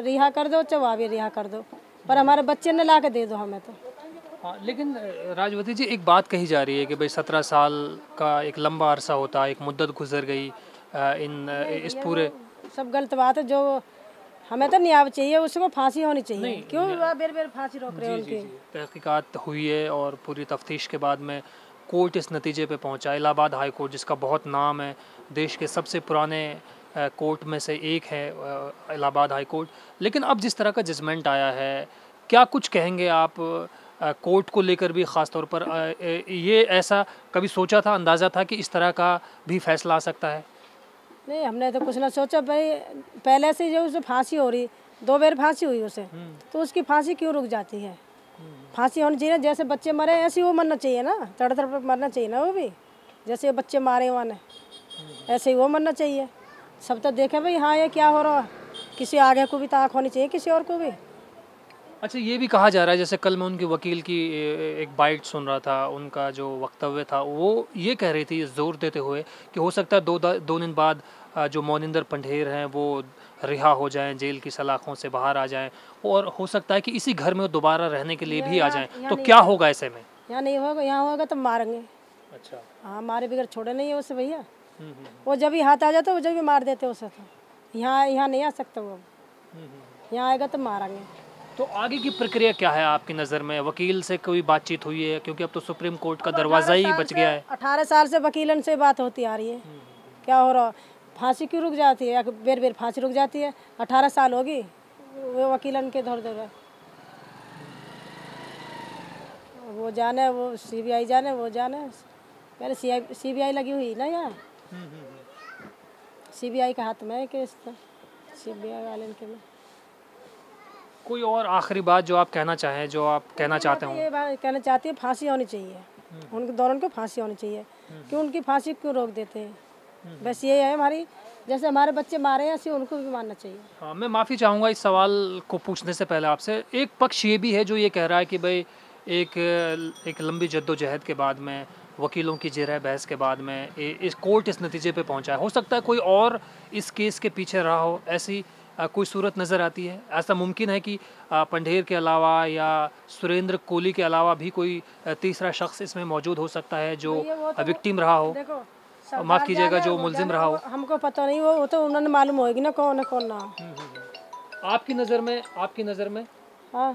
रिहा कर दो, चाहे वहाँ भी रिहा कर दो, पर हमारे बच्चे ने ला के दे दो हमें तो। हाँ, लेकिन राजवती जी, एक बात कही जा रही है कि भाई 17 साल का एक लंबा अरसा होता है, एक मुद्दत गुजर गई इस पूरे। सब गलत बात है, जो हमें तो न्याय चाहिए, उसको फांसी होनी चाहिए। क्यों बेर बेर फांसी रोक रहे हैं उनकी? तहकीकात हुई है और पूरी तफ्तीश के बाद में कोर्ट इस नतीजे पे पहुंचा। इलाहाबाद हाई कोर्ट, जिसका बहुत नाम है, देश के सबसे पुराने कोर्ट में से एक है इलाहाबाद हाई कोर्ट। लेकिन अब जिस तरह का जजमेंट आया है, क्या कुछ कहेंगे आप कोर्ट को लेकर भी? ख़ास तौर पर ये ऐसा कभी सोचा था, अंदाज़ा था कि इस तरह का भी फैसला आ सकता है? नहीं, हमने तो कुछ ना सोचा भाई। पहले से जो उसे फांसी हो रही, 2 बार फांसी हुई उसे, तो उसकी फांसी क्यों रुक जाती है? फांसी होनी चाहिए, जैसे बच्चे मरे ऐसे वो मरना चाहिए ना, तड़तड़ पर मरना चाहिए ना वो भी, जैसे बच्चे मारे हुआ ने ऐसे ही वो मरना चाहिए। सब तो देखे भाई हाँ ये क्या हो रहा है, किसी आगे को भी ताक होनी चाहिए, किसी और को भी। अच्छा, ये भी कहा जा रहा है, जैसे कल मैं उनके वकील की एक बाइट सुन रहा था, उनका जो वक्तव्य था वो ये कह रही थी जोर देते हुए कि हो सकता है 2 दिन बाद जो मोनिंदर पंढेर हैं वो रिहा हो जाएं, जेल की सलाखों से बाहर आ जाएं, और हो सकता है कि इसी घर में दोबारा रहने के लिए भी आ जाएं। तो क्या होगा ऐसे में? यहाँ नहीं होगा, यहाँ होगा तो मारेंगे। अच्छा, हाँ, हमारे बगैर छोड़े नहीं है उससे भैया। वो जब भी हाथ आ जाता वो जब भी मार देते उसे। तो यहाँ नहीं आ सकता वो, यहाँ आएगा तो मारेंगे। तो आगे की प्रक्रिया क्या है आपकी नज़र में? वकील से कोई बातचीत हुई है? क्योंकि अब तो सुप्रीम कोर्ट का दरवाज़ा ही बच गया है। 18 साल से वकीलन से बात होती आ रही है, क्या हो रहा, फांसी क्यों रुक जाती है? बेर बेर फांसी रुक जाती है। 18 साल होगी वो वकीलन के धर धर, वो जाने, वो CBI जाने, वो जाने। पहले CBI लगी हुई ना यहाँ, CBI के हाथ में है केस, CBI वाले के में। कोई और आखिरी बात जो आप कहना चाहें, जो आप कहना चाहते हो? ये बात कहना चाहती है, फांसी होनी चाहिए उनके, दोनों को फांसी होनी चाहिए। क्यों उनकी फांसी क्यों रोक देते हैं? बस ये है हमारी, जैसे हमारे बच्चे मारे हैं ऐसे उनको भी मारना चाहिए। हाँ, मैं माफ़ी चाहूँगा इस सवाल को पूछने से पहले आपसे। एक पक्ष ये भी है जो ये कह रहा है कि भाई एक लंबी जद्दोजहद के बाद में, वकीलों की जिरह बहस के बाद में इस कोर्ट इस नतीजे पे पहुंचा है। हो सकता है कोई और इस केस के पीछे रहा हो, ऐसी कोई सूरत नज़र आती है? ऐसा मुमकिन है कि पंढेर के अलावा या सुरेंद्र कोहली के अलावा भी कोई तीसरा शख्स इसमें मौजूद हो सकता है जो विक्टिम रहा हो, माफ़ कीजिएगा, जो मुलजिम रहा हो? हमको पता नहीं, वो तो उन्होंने मालूम होगी ना कौन है कौन ना। आपकी नज़र में? हाँ,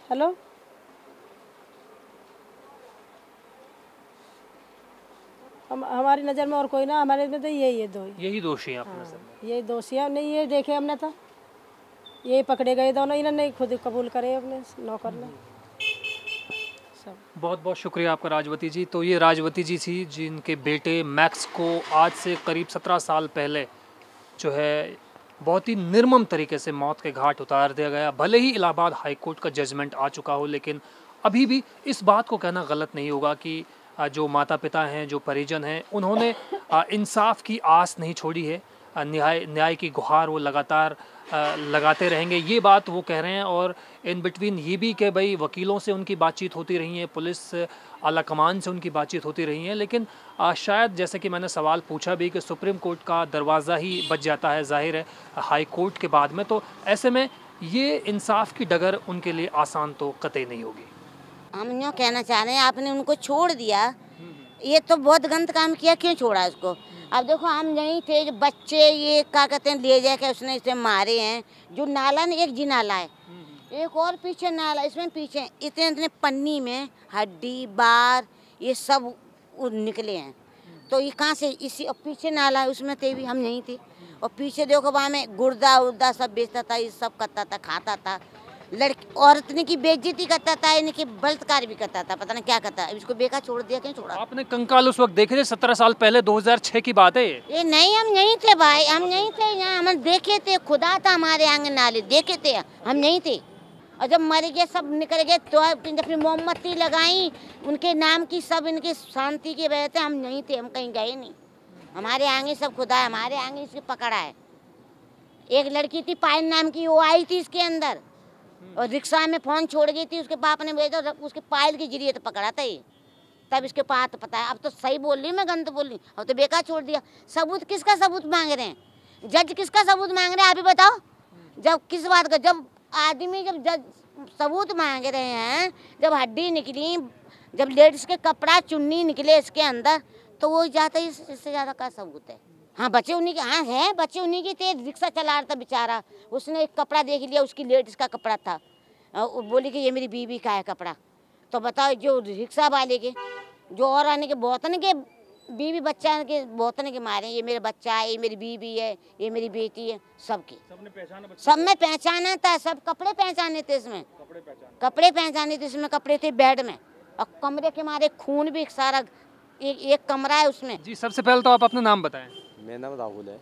हेलो, हमारी नज़र में और कोई ना, हमारे में तो यही दोषी हैं अपनी नज़र में। यही दोषी है। नहीं, ये देखे हमने तो यही पकड़े गए दोनों, इन्होंने खुद कबूल करे अपने नौकर ने सब। बहुत बहुत शुक्रिया आपका राजवती जी। तो ये राजवती जी थी जिनके बेटे मैक्स को आज से करीब 17 साल पहले जो है बहुत ही निर्मम तरीके से मौत के घाट उतार दिया गया। भले ही इलाहाबाद हाई कोर्ट का जजमेंट आ चुका हो, लेकिन अभी भी इस बात को कहना गलत नहीं होगा कि जो माता पिता हैं, जो परिजन हैं, उन्होंने इंसाफ की आस नहीं छोड़ी है। न्याय की गुहार वो लगातार लगाते रहेंगे, ये बात वो कह रहे हैं। और इन बिटवीन ये भी कि भाई वकीलों से उनकी बातचीत होती रही है, पुलिस आला कमान से उनकी बातचीत होती रही है, लेकिन शायद जैसे कि मैंने सवाल पूछा भी कि सुप्रीम कोर्ट का दरवाज़ा ही बच जाता है ज़ाहिर है हाई कोर्ट के बाद में, तो ऐसे में ये इंसाफ की डगर उनके लिए आसान तो कतई नहीं होगी। हम यूँ कहना चाह रहे हैं, आपने उनको छोड़ दिया, ये तो बहुत गलत काम किया, क्यों छोड़ा उसको? अब देखो हम नहीं थे, जो बच्चे ये क्या कहते हैं ले जाके उसने इसे मारे हैं। जो नाला ना, एक जी नाला है, एक और पीछे नाला, इसमें पीछे इतने इतने पन्नी में हड्डी बार ये सब निकले हैं। तो ये कहाँ से, इसी और पीछे नाला है उसमें थे भी, हम नहीं थे। और पीछे देखो वहाँ में गुर्दा उर्दा सब बेचता था, ये सब करता था, खाता था, लड़की औरत ने की बेइज्जती करता था, इनके बलात्कार भी करता था, पता नहीं क्या करता। इसको बेकार छोड़ दिया, क्यों छोड़ा? आपने कंकाल उस वक्त देखे थे? 17 साल पहले, 2006 की बात है ये नहीं, हम नहीं थे भाई, हम नहीं थे यहाँ, हम देखे थे, खुदा था हमारे आंगन नाले, देखे थे, हम नहीं थे। और जब मर गए सब निकल गए तो अपनी मोमबत्ती लगाई उनके नाम की, सब इनके शांति के वजह से हम नहीं थे, हम कहीं गए नहीं। हमारे आगे सब खुदा है, हमारे आगे इसकी पकड़ा है। एक लड़की थी पायल नाम की, वो आई थी इसके अंदर और रिक्शा में फ़ोन छोड़ गई थी, उसके बाप ने भेजा, उसके पायल के जरिए तो पकड़ा था ये, तब इसके पास तो पता है। अब तो सही बोल रही, मैं गलत बोल रही, अब तो बेकार छोड़ दिया। सबूत किसका सबूत मांग रहे हैं? जज किसका सबूत मांग रहे हैं, आप ही बताओ। जब किस बात का, जब आदमी जब जज सबूत मांग रहे हैं, जब हड्डी निकली, जब लेडीज के कपड़ा चुन्नी निकले इसके अंदर, तो वो जाता है, इससे ज़्यादा का सबूत है? हाँ बच्चे उन्हीं के, हाँ है बच्चे उन्हीं के थे, रिक्शा चला रहा था बेचारा, उसने एक कपड़ा देख लिया, उसकी लेडीज का कपड़ा था, बोली कि ये मेरी बीवी का है कपड़ा। तो बताओ, जो रिक्शा वाले के, जो और आने के बहुतन के बीवी बच्चा के बहुतन के मारे, ये मेरा बच्चा है, ये मेरी बीवी है, ये मेरी बेटी है, सबकी सब में पहचाना था, सब कपड़े पहचाने थे इसमें, कपड़े पहचाने थे इसमें, कपड़े थे बेड में, और कमरे के मारे खून भी सारा, एक कमरा है उसमें। जी, सबसे पहले तो आप अपना नाम बताएं। मेरा नाम राहुल है।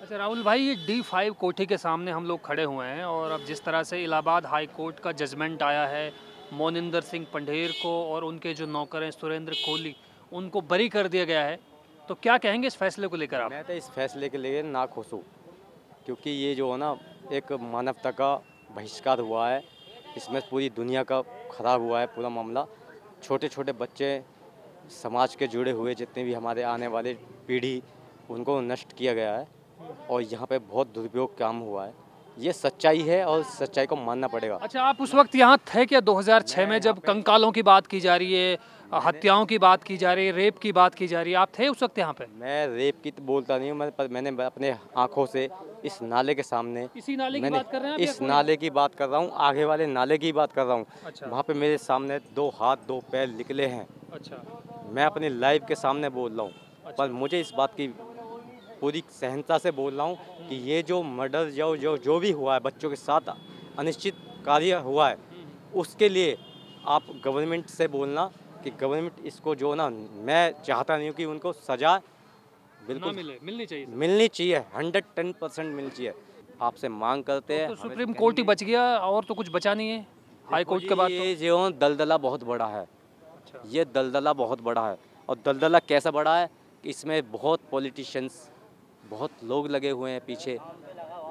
अच्छा राहुल भाई, ये D5 कोठी के सामने हम लोग खड़े हुए हैं और अब जिस तरह से इलाहाबाद हाई कोर्ट का जजमेंट आया है, मोनिंदर सिंह पंढेर को और उनके जो नौकर हैं सुरेंद्र कोहली, उनको बरी कर दिया गया है, तो क्या कहेंगे इस फैसले को लेकर आप? मैं तो इस फैसले के लिए ना खुश हूँ, क्योंकि ये जो है ना, एक मानवता का बहिष्कार हुआ है, इसमें पूरी दुनिया का खराब हुआ है पूरा मामला। छोटे छोटे बच्चे, समाज के जुड़े हुए जितने भी हमारे आने वाले पीढ़ी, उनको नष्ट किया गया है और यहाँ पे बहुत दुरुपयोग काम हुआ है। ये सच्चाई है और सच्चाई को मानना पड़ेगा। अच्छा, आप उस वक्त यहाँ थे क्या 2006 में, जब कंकालों की बात की जा रही है, हत्याओं की बात की जा रही है, रेप की बात की जा रही है, आप थे उस वक्त यहाँ पे? मैं रेप की तो बोलता नहीं हूँ, पर मैंने अपने आँखों से इस नाले के सामने, इसी नाले की बात कर रहे हैं आप? इस नाले की बात कर रहा हूँ, आगे वाले नाले की बात कर रहा हूँ। अच्छा। वहाँ पे मेरे सामने 2 हाथ 2 पैर निकले हैं। अच्छा। मैं अपने लाइव के सामने बोल रहा हूँ। अच्छा। पर मुझे इस बात की पूरी सहनता से बोल रहा हूँ कि ये जो मर्डर जो भी हुआ है, बच्चों के साथ अनिश्चित कार्य हुआ है, उसके लिए आप गवर्नमेंट से बोलना कि गवर्नमेंट इसको जो ना, मैं चाहता नहीं हूँ कि उनको सजा बिल्कुल मिलनी चाहिए, 110% मिलनी चाहिए। आपसे मांग करते हैं। तो सुप्रीम कोर्ट ही बच गया और तो कुछ बचा नहीं है हाई कोर्ट के बाद? ये जो दलदला बहुत बड़ा है। अच्छा। ये दलदला बहुत बड़ा है, और दलदला कैसा बड़ा है कि इसमें बहुत पॉलिटिशियंस, बहुत लोग लगे हुए हैं पीछे।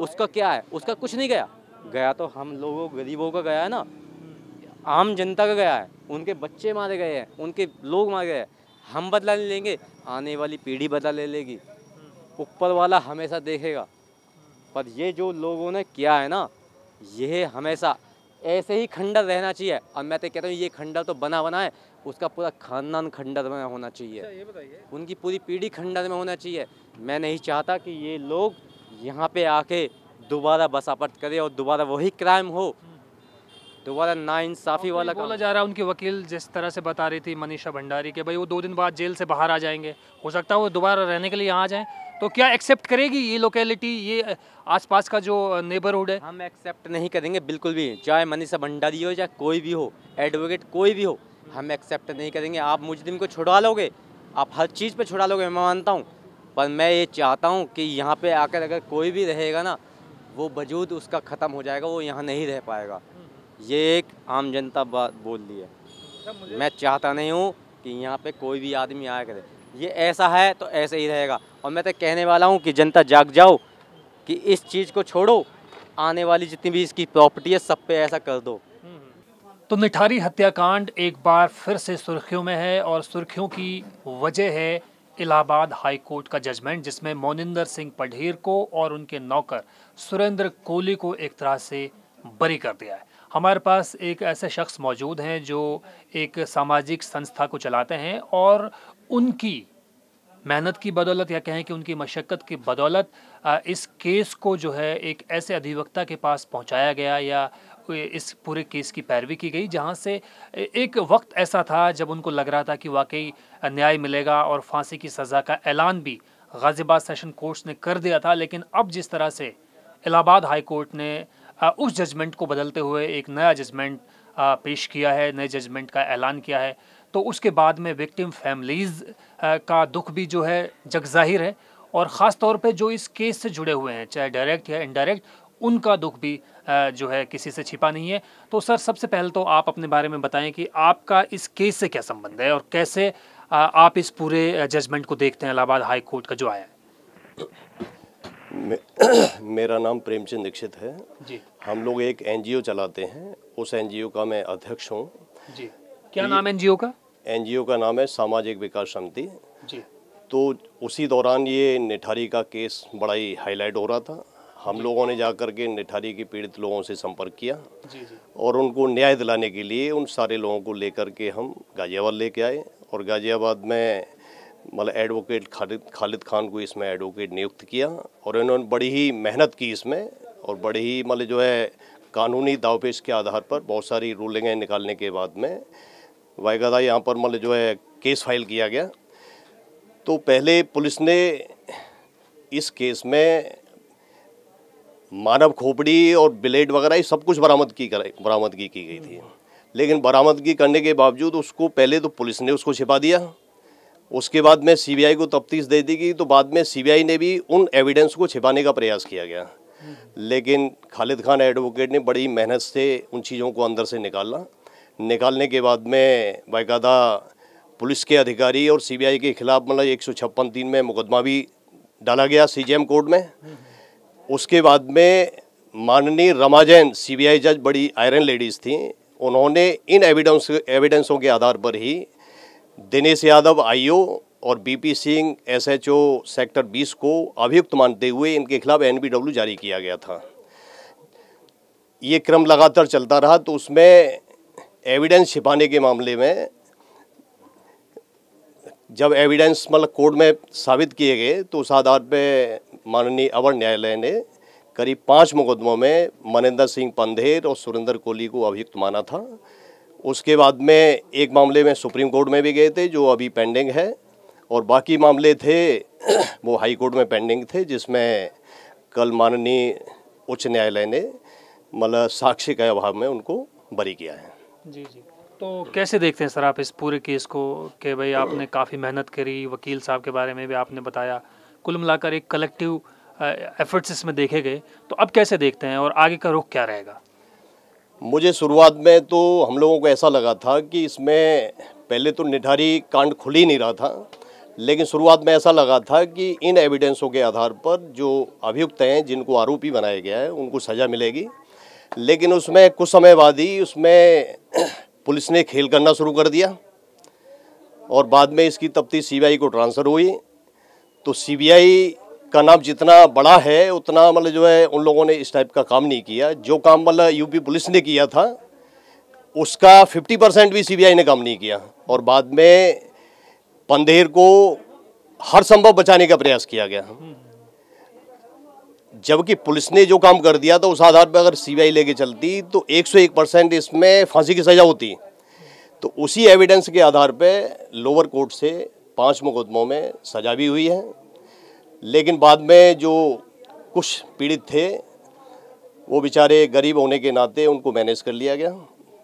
उसका क्या है? उसका कुछ नहीं गया तो हम लोगों गरीबों का गया है ना, आम जनता का गया है। उनके बच्चे मारे गए हैं, उनके लोग मारे गए हैं। हम बदला नहीं लेंगे, आने वाली पीढ़ी बदला ले लेगी। ऊपर वाला हमेशा देखेगा। पर ये जो लोगों ने किया है ना, ये हमेशा ऐसे ही खंडर रहना चाहिए। और मैं तो कहता हूँ ये खंडर तो बना है, उसका पूरा खानदान खंडर में होना चाहिए। ये बताइए, उनकी पूरी पीढ़ी खंडर में होना चाहिए। मैं नहीं चाहता कि ये लोग यहाँ पे आके दोबारा बसापट करे और दोबारा वही क्राइम हो, दोबारा नाइंसाफ़ी वाला बोला जा रहा है। उनकी वकील जिस तरह से बता रही थी मनीषा भंडारी के भाई वो 2 दिन बाद जेल से बाहर आ जाएंगे, हो सकता है वो दोबारा रहने के लिए यहाँ आ जाएं, तो क्या एक्सेप्ट करेगी ये लोकेलिटी, ये आसपास का जो नेबरहुड है? हम एक्सेप्ट नहीं करेंगे बिल्कुल भी, चाहे मनीषा भंडारी हो, चाहे कोई भी हो, एडवोकेट कोई भी हो, हम एक्सेप्ट नहीं करेंगे। आप मुजरिम को छुड़वा लोगे, आप हर चीज़ पे छुड़ा लोगे, मैं मानता हूँ, पर मैं ये चाहता हूँ कि यहाँ पे आकर अगर कोई भी रहेगा ना, वो वजूद उसका ख़त्म हो जाएगा, वो यहाँ नहीं रह पाएगा। ये एक आम जनता बात बोल रही है। मैं चाहता नहीं हूँ कि यहाँ पे कोई भी आदमी आया करे। ये ऐसा है तो ऐसे ही रहेगा। और मैं तो कहने वाला हूँ कि जनता जाग जाओ कि इस चीज़ को छोड़ो, आने वाली जितनी भी इसकी प्रॉपर्टी है सब पे ऐसा कर दो। तो निठारी हत्याकांड एक बार फिर से सुर्खियों में है और सुर्खियों की वजह है इलाहाबाद हाई कोर्ट का जजमेंट, जिसमें मोनिंदर सिंह पढ़ेर को और उनके नौकर सुरेंद्र कोहली को एक तरह से बरी कर दिया है। हमारे पास एक ऐसे शख्स मौजूद हैं जो एक सामाजिक संस्था को चलाते हैं और उनकी मेहनत की बदौलत या कहें कि उनकी मशक्क़त की बदौलत इस केस को जो है एक ऐसे अधिवक्ता के पास पहुंचाया गया या इस पूरे केस की पैरवी की गई, जहां से एक वक्त ऐसा था जब उनको लग रहा था कि वाकई न्याय मिलेगा और फांसी की सज़ा का ऐलान भी गाज़ियाबाद सेशन कोर्ट्स ने कर दिया था। लेकिन अब जिस तरह से इलाहाबाद हाई कोर्ट ने उस जजमेंट को बदलते हुए एक नया जजमेंट पेश किया है, नए जजमेंट का ऐलान किया है, तो उसके बाद में विक्टिम फैमिलीज़ का दुख भी जो है जगज़ाहिर है और ख़ास तौर पे जो इस केस से जुड़े हुए हैं, चाहे डायरेक्ट या इनडायरेक्ट, उनका दुख भी जो है किसी से छिपा नहीं है। तो सर, सबसे पहले तो आप अपने बारे में बताएं कि आपका इस केस से क्या संबंध है और कैसे आप इस पूरे जजमेंट को देखते हैं इलाहाबाद हाई कोर्ट का जो आया है। मेरा नाम प्रेमचंद दीक्षित है जी। हम लोग एक एनजीओ चलाते हैं, उस एनजीओ का मैं अध्यक्ष हूँ जी। क्या नाम एनजीओ का? एनजीओ का नाम है सामाजिक विकास समिति जी। तो उसी दौरान ये निठारी का केस बड़ा ही हाईलाइट हो रहा था। हम लोगों ने जाकर के निठारी के पीड़ित लोगों से संपर्क किया जी। और उनको न्याय दिलाने के लिए उन सारे लोगों को लेकर के हम गाजियाबाद लेके आए और गाजियाबाद में मतलब एडवोकेट खालिद खान को इसमें एडवोकेट नियुक्त किया और इन्होंने बड़ी ही मेहनत की इसमें और बड़ी ही मतलब जो है कानूनी दावपेच के आधार पर बहुत सारी रूलिंगें निकालने के बाद में वायकायदा यहाँ पर मतलब जो है केस फाइल किया गया। तो पहले पुलिस ने इस केस में मानव खोपड़ी और ब्लेड वगैरह सब कुछ बरामदगी की गई थी, लेकिन बरामदगी करने के बावजूद उसको पहले तो पुलिस ने उसको छिपा दिया, उसके बाद में सीबीआई को तफ्तीश दे दी गई, तो बाद में सीबीआई ने भी उन एविडेंस को छिपाने का प्रयास किया गया। लेकिन खालिद खान एडवोकेट ने बड़ी मेहनत से उन चीज़ों को अंदर से निकालने के बाद में बाकायदा पुलिस के अधिकारी और सीबीआई के खिलाफ मतलब 156(3) में मुकदमा भी डाला गया सीजेएम कोर्ट में। उसके बाद में माननीय रमा जैन सीबीआई जज बड़ी आयरन लेडीज़ थी, उन्होंने इन एविडेंसों के आधार पर ही दिनेश यादव आईओ और बीपी सिंह एसएचओ सेक्टर 20 को अभियुक्त मानते हुए इनके खिलाफ एनबीडब्ल्यू जारी किया गया था। ये क्रम लगातार चलता रहा, तो उसमें एविडेंस छिपाने के मामले में जब एविडेंस मतलब कोर्ट में साबित किए गए तो उस आधार पे माननीय अवर न्यायालय ने करीब 5 मुकदमों में मोनिंदर सिंह पढ़ेर और सुरेंद्र कोहली को अभियुक्त माना था। उसके बाद में एक मामले में सुप्रीम कोर्ट में भी गए थे जो अभी पेंडिंग है, और बाकी मामले थे वो हाई कोर्ट में पेंडिंग थे, जिसमें कल माननीय उच्च न्यायालय ने मतलब साक्ष्य के अभाव में उनको बरी किया है। जी। तो कैसे देखते हैं सर आप इस पूरे केस को कि भाई आपने काफ़ी मेहनत करी, वकील साहब के बारे में भी आपने बताया, कुल मिलाकर एक कलेक्टिव एफर्ट्स इसमें देखे गए, तो अब कैसे देखते हैं और आगे का रुख क्या रहेगा? मुझे शुरुआत में तो हम लोगों को ऐसा लगा था कि इसमें पहले तो निठारी कांड खुल ही नहीं रहा था, लेकिन शुरुआत में ऐसा लगा था कि इन एविडेंसों के आधार पर जो अभियुक्त हैं, जिनको आरोपी बनाया गया है, उनको सज़ा मिलेगी। लेकिन उसमें कुछ समय बाद ही उसमें पुलिस ने खेल करना शुरू कर दिया और बाद में इसकी तफ्तीश सीबीआई को ट्रांसफ़र हुई। तो सीबीआई का नाम जितना बड़ा है उतना मतलब जो है उन लोगों ने इस टाइप का काम नहीं किया। जो काम मतलब यूपी पुलिस ने किया था उसका 50% भी सीबीआई ने काम नहीं किया, और बाद में पढ़ेर को हर संभव बचाने का प्रयास किया गया, जबकि पुलिस ने जो काम कर दिया था उस आधार पर अगर सीबीआई लेके चलती तो 101% इसमें फांसी की सज़ा होती। तो उसी एविडेंस के आधार पर लोअर कोर्ट से 5 मुकदमों में सज़ा भी हुई है, लेकिन बाद में जो कुछ पीड़ित थे वो बेचारे गरीब होने के नाते उनको मैनेज कर लिया गया।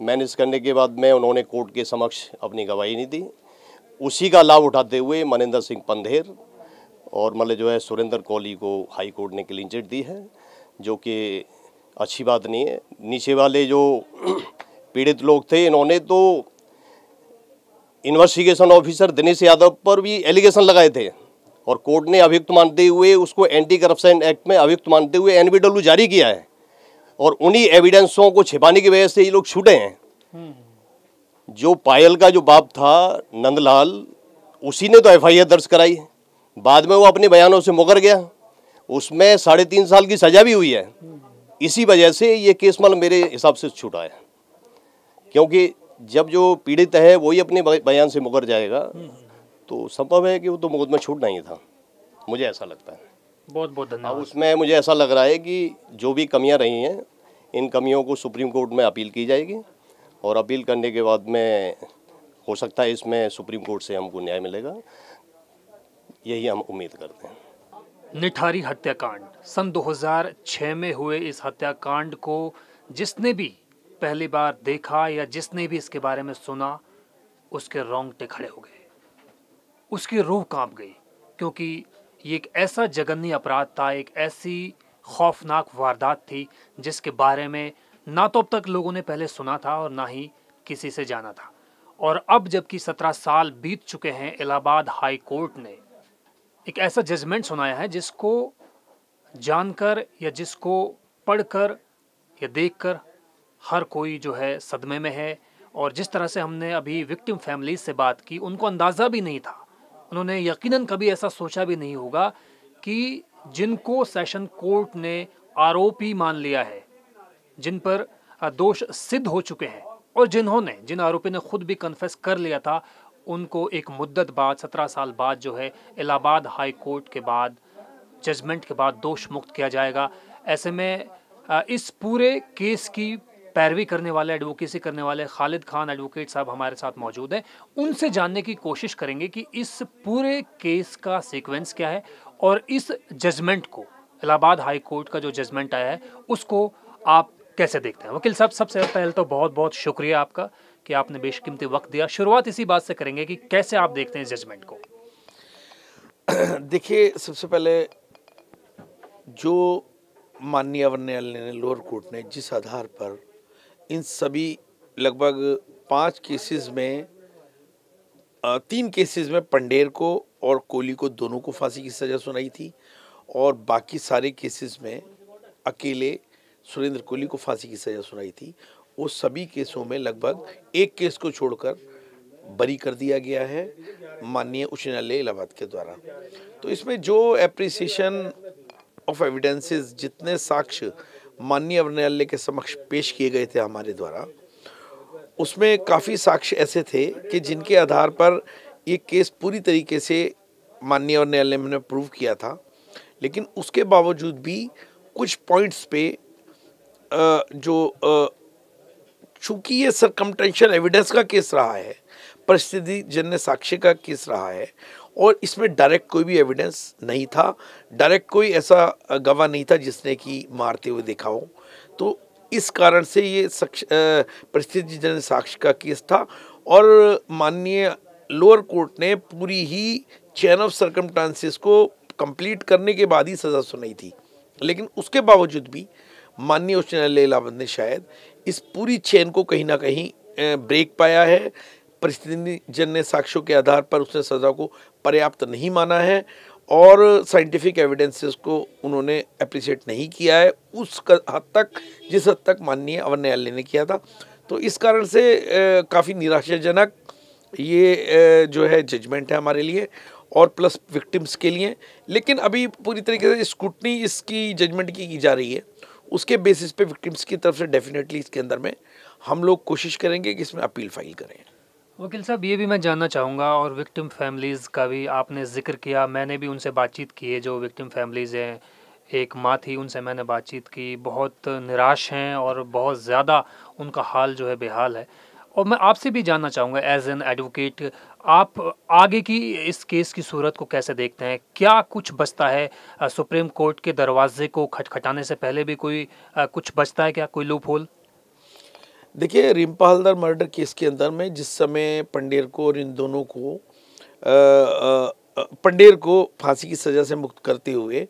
मैनेज करने के बाद में उन्होंने कोर्ट के समक्ष अपनी गवाही नहीं दी। उसी का लाभ उठाते हुए मोनिंदर सिंह पढ़ेर और मतलब जो है सुरेंद्र कोहली को हाई कोर्ट ने क्लीन चिट दी है, जो कि अच्छी बात नहीं है। नीचे वाले जो पीड़ित लोग थे इन्होंने तो इन्वेस्टिगेशन ऑफिसर दिनेश यादव पर भी एलिगेशन लगाए थे और कोर्ट ने अभियुक्त मानते हुए उसको एंटी करप्शन एक्ट में अभियुक्त मानते हुए एनबीडब्ल्यू जारी किया है और उन्हीं एविडेंसों को छिपाने की वजह से ये लोग छूटे हैं। जो पायल का जो बाप था नंदलाल, उसी ने तो एफआईआर दर्ज कराई, बाद में वो अपने बयानों से मुकर गया, उसमें 3.5 साल की सजा भी हुई है। इसी वजह से ये केस मतलब मेरे हिसाब से छूटा है, क्योंकि जब जो पीड़ित है वही अपने बयान से मुकर जाएगा तो संभव है कि वो तो मुकदमा छूटना ही था, मुझे ऐसा लगता है। बहुत बहुत धन्यवाद। अब उसमें मुझे ऐसा लग रहा है कि जो भी कमियां रही हैं, इन कमियों को सुप्रीम कोर्ट में अपील की जाएगी और अपील करने के बाद में हो सकता है इसमें सुप्रीम कोर्ट से हमको न्याय मिलेगा, यही हम उम्मीद करते हैं। निठारी हत्याकांड, सन 2006 में हुए इस हत्याकांड को जिसने भी पहली बार देखा या जिसने भी इसके बारे में सुना, उसके रोंगटे खड़े हो गए, उसकी रूह कांप गई, क्योंकि ये एक ऐसा जघन्य अपराध था, एक ऐसी खौफनाक वारदात थी जिसके बारे में ना तो अब तक लोगों ने पहले सुना था और ना ही किसी से जाना था। और अब जबकि 17 साल बीत चुके हैं, इलाहाबाद हाई कोर्ट ने एक ऐसा जजमेंट सुनाया है जिसको जानकर या जिसको पढ़कर या देखकर हर कोई जो है सदमे में है। और जिस तरह से हमने अभी विक्टिम फैमिलीज से बात की, उनको अंदाज़ा भी नहीं था, उन्होंने यकीनन कभी ऐसा सोचा भी नहीं होगा कि जिनको सेशन कोर्ट ने आरोपी मान लिया है, जिन पर दोष सिद्ध हो चुके हैं और जिन आरोपी ने खुद भी कन्फेस कर लिया था, उनको एक मुद्दत बाद 17 साल बाद जो है इलाहाबाद हाई कोर्ट के बाद जजमेंट के बाद दोष मुक्त किया जाएगा। ऐसे में इस पूरे केस की पैरवी करने वाले, एडवोकेसी करने वाले खालिद खान एडवोकेट साहब हमारे साथ मौजूद हैं। उनसे जानने की कोशिश करेंगे कि इस पूरे केस का सीक्वेंस क्या है और इस जजमेंट को, इलाहाबाद हाई कोर्ट का जो जजमेंट आया है, उसको आप कैसे देखते हैं। वकील साहब, सबसे पहले तो बहुत बहुत शुक्रिया आपका कि आपने बेशकीमती वक्त दिया। शुरुआत इसी बात से करेंगे कि कैसे आप देखते हैं इस जजमेंट को। देखिए, सबसे पहले जो माननीय न्यायालय ने, लोअर कोर्ट ने जिस आधार पर इन सभी लगभग 5 केसेस में 3 केसेस में पंडेर को और कोहली को दोनों को फांसी की सज़ा सुनाई थी और बाकी सारे केसेस में अकेले सुरेंद्र कोहली को फांसी की सज़ा सुनाई थी, वो सभी केसों में लगभग एक केस को छोड़कर बरी कर दिया गया है माननीय उच्च न्यायालय इलाहाबाद के द्वारा। तो इसमें जो एप्रिसिएशन ऑफ एविडेंसेस, जितने साक्ष्य माननीय न्यायालय के समक्ष पेश किए गए थे हमारे द्वारा, उसमें काफ़ी साक्ष्य ऐसे थे कि जिनके आधार पर ये केस पूरी तरीके से माननीय न्यायालय ने प्रूव किया था। लेकिन उसके बावजूद भी कुछ पॉइंट्स पे चूंकि ये सर्कमटेंशियल एविडेंस का केस रहा है, परिस्थिति जन्य साक्ष्य का केस रहा है और इसमें डायरेक्ट कोई भी एविडेंस नहीं था, डायरेक्ट कोई ऐसा गवाह नहीं था जिसने कि मारते हुए देखा हो, तो इस कारण से ये परिस्थिति जन्य साक्ष्य का केस था। और माननीय लोअर कोर्ट ने पूरी ही चेन ऑफ सर्कमस्टांसेस को कंप्लीट करने के बाद ही सज़ा सुनाई थी। लेकिन उसके बावजूद भी माननीय उच्च न्यायालय इलाहाबाद ने शायद इस पूरी चेन को कहीं ना कहीं ब्रेक पाया है, परिस्थिति जन्य साक्ष्यों के आधार पर उसने सज़ा को पर्याप्त नहीं माना है और साइंटिफिक एविडेंसेस को उन्होंने अप्रिशिएट नहीं किया है उस हद तक जिस हद तक माननीय न्यायालय ने किया था। तो इस कारण से काफ़ी निराशाजनक ये जो है जजमेंट है हमारे लिए और प्लस विक्टिम्स के लिए। लेकिन अभी पूरी तरीके से स्क्रूटनी इसकी जजमेंट की जा रही है, उसके बेसिस पे विक्टिम्स की तरफ से डेफिनेटली इसके अंदर में हम लोग कोशिश करेंगे कि इसमें अपील फाइल करें। वकील साहब, ये भी मैं जानना चाहूँगा और विक्टिम फैमिलीज़ का भी आपने जिक्र किया, मैंने भी उनसे बातचीत की है जो विक्टिम फैमिलीज़ हैं। एक माँ थी, उनसे मैंने बातचीत की, बहुत निराश हैं और बहुत ज़्यादा उनका हाल जो है बेहाल है। और मैं आपसे भी जानना चाहूँगा एज एन एडवोकेट, आप आगे की इस केस की सूरत को कैसे देखते हैं? क्या कुछ बचता है? सुप्रीम कोर्ट के दरवाजे को खटखटाने से पहले भी कोई कुछ बचता है क्या, कोई लूप होल? देखिए, रिम्पा हलदर मर्डर केस के अंदर में जिस समय पंडेर को और इन दोनों को पंडेर को फांसी की सज़ा से मुक्त करते हुए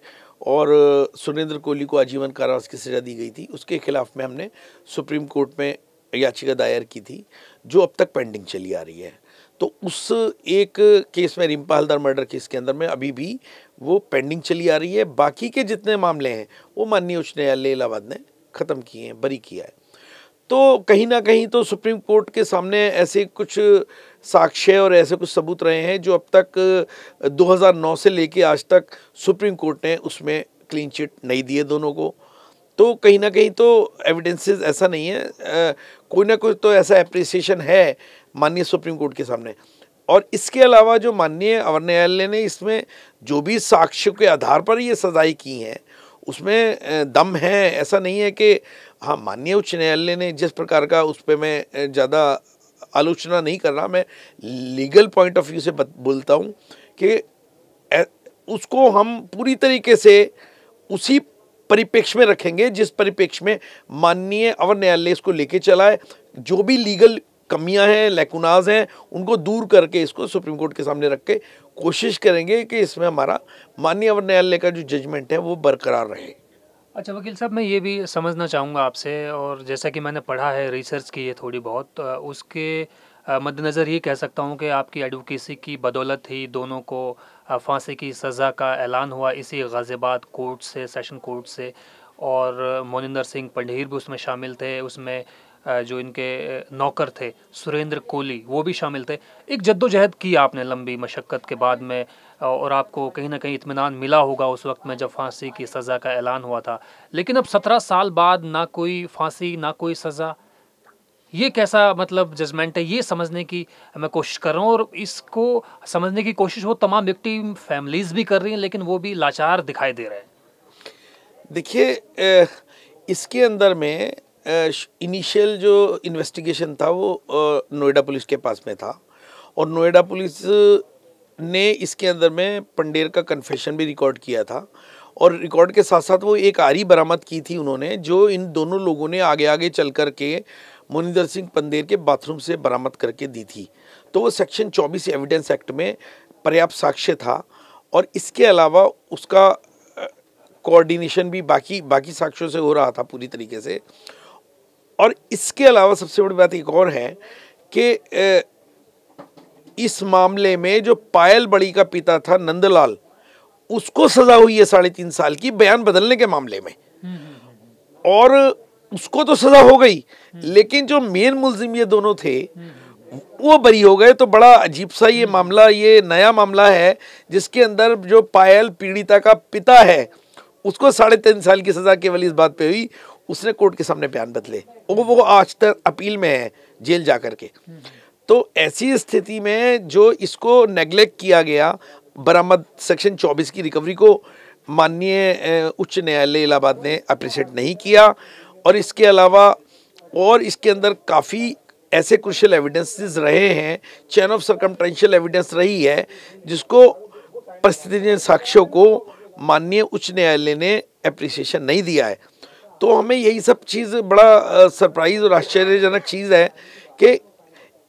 और सुरेंद्र कोहली को आजीवन कारावास की सज़ा दी गई थी, उसके खिलाफ में हमने सुप्रीम कोर्ट में याचिका दायर की थी जो अब तक पेंडिंग चली आ रही है। तो उस एक केस में, रिम्पा हलदर मर्डर केस के अंदर में अभी भी वो पेंडिंग चली आ रही है। बाकी के जितने मामले हैं वो माननीय उच्च न्यायालय इलाहाबाद ने ख़त्म किए हैं, बरी किया है। तो कहीं ना कहीं तो सुप्रीम कोर्ट के सामने ऐसे कुछ साक्ष्य और ऐसे कुछ सबूत रहे हैं जो अब तक 2009 से लेके आज तक सुप्रीम कोर्ट ने उसमें क्लीन चिट नहीं दिए दोनों को। तो कहीं ना कहीं तो एविडेंसेस ऐसा नहीं है, कोई ना कोई तो ऐसा एप्रिसिएशन है माननीय सुप्रीम कोर्ट के सामने। और इसके अलावा जो माननीय अवर न्यायालय ने इसमें जो भी साक्ष्य के आधार पर ये सजाएं की हैं उसमें दम है, ऐसा नहीं है कि हाँ माननीय उच्च न्यायालय ने जिस प्रकार का उस पर मैं ज़्यादा आलोचना नहीं कर रहा, मैं लीगल पॉइंट ऑफ व्यू से बोलता हूँ कि उसको हम पूरी तरीके से उसी परिप्रेक्ष्य में रखेंगे जिस परिप्रेक्ष्य में माननीय अवर न्यायालय इसको लेके चला है। जो भी लीगल कमियां हैं, लैकुनाज हैं, उनको दूर करके इसको सुप्रीम कोर्ट के सामने रख के कोशिश करेंगे कि इसमें हमारा माननीय अवर न्यायालय का जो जजमेंट है वो बरकरार रहे। अच्छा वकील साहब, मैं ये भी समझना चाहूँगा आपसे, और जैसा कि मैंने पढ़ा है, रिसर्च की है थोड़ी बहुत, उसके मद्देनज़र ये कह सकता हूँ कि आपकी एडवोकेसी की बदौलत ही दोनों को फांसी की सज़ा का ऐलान हुआ इसी गाज़ियाबाद कोर्ट से, सेशन कोर्ट से। और मोनिंदर सिंह पंढीर भी उसमें शामिल थे, उसमें जो इनके नौकर थे सुरेंद्र कोहली वो भी शामिल थे। एक जद्दोजहद की आपने लंबी मशक्क़त के बाद में, और आपको कहीं ना कहीं इत्मीनान मिला होगा उस वक्त में जब फांसी की सज़ा का ऐलान हुआ था। लेकिन अब 17 साल बाद ना कोई फांसी ना कोई सज़ा, ये कैसा मतलब जजमेंट है, ये समझने की मैं कोशिश कर रहा हूँ। और इसको समझने की कोशिश वो तमाम विक्टिम फैमिलीज़ भी कर रही हैं, लेकिन वो भी लाचार दिखाई दे रहे हैं। देखिए इसके अंदर में इनिशियल जो इन्वेस्टिगेशन था वो नोएडा पुलिस के पास में था, और नोएडा पुलिस ने इसके अंदर में पंडेर का कन्फेशन भी रिकॉर्ड किया था, और रिकॉर्ड के साथ साथ वो एक आरी बरामद की थी उन्होंने, जो इन दोनों लोगों ने आगे आगे चल कर के मोनिंदर सिंह पंडेर के बाथरूम से बरामद करके दी थी। तो वो सेक्शन 24 एविडेंस एक्ट में पर्याप्त साक्ष्य था, और इसके अलावा उसका कोऑर्डिनेशन भी बाकी साक्ष्यों से हो रहा था पूरी तरीके से। और इसके अलावा सबसे बड़ी बात एक और है कि इस मामले में जो पायल बड़ी का पिता था नंदलाल, उसको सजा हुई है 3.5 साल की बयान बदलने के मामले में, और उसको तो सजा हो गई, लेकिन जो मेन मुल्जिम ये दोनों थे वो बरी हो गए। तो बड़ा अजीब सा ये मामला, ये नया मामला है जिसके अंदर जो पायल पीड़िता का पिता है उसको 3.5 साल की सजा केवल इस बात पे हुई उसने कोर्ट के सामने बयान बदले, वो आज तक अपील में है जेल जा करके। तो ऐसी स्थिति में जो इसको नेग्लेक्ट किया गया, बरामद सेक्शन 24 की रिकवरी को माननीय उच्च न्यायालय इलाहाबाद ने अप्रिशिएट नहीं किया। और इसके अलावा और इसके अंदर काफ़ी ऐसे क्रूशियल एविडेंसेस रहे हैं, चेन ऑफ सर्कमटेंशियल एविडेंस रही है, जिसको परिस्थितिजन्य साक्ष्यों को माननीय उच्च न्यायालय ने एप्रिसिएशन नहीं दिया है। तो हमें यही सब चीज़ बड़ा सरप्राइज और आश्चर्यजनक चीज़ है कि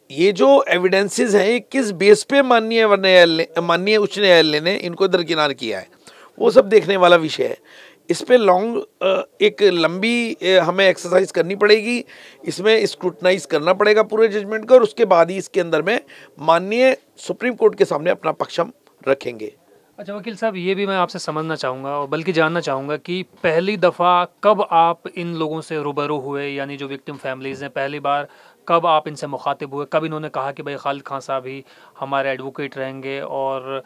ये जो एविडेंसेस हैं किस बेस पे माननीय उच्च न्यायालय ने इनको दरकिनार किया है, वो सब देखने वाला विषय है। इस पे एक लंबी हमें एक्सरसाइज करनी पड़ेगी, इसमें स्क्रूटनाइज करना पड़ेगा पूरे जजमेंट को, और उसके बाद ही इसके अंदर में माननीय सुप्रीम कोर्ट के सामने अपना पक्ष हम रखेंगे। अच्छा वकील साहब, ये भी मैं आपसे समझना चाहूँगा और बल्कि जानना चाहूँगा कि पहली दफ़ा कब आप इन लोगों से रूबरू हुए, यानी जो विक्टिम फैमिलीज़ हैं, पहली बार कब आप इनसे मुखातिब हुए, कब इन्होंने कहा कि भाई खालिद खान साहब ही हमारे एडवोकेट रहेंगे? और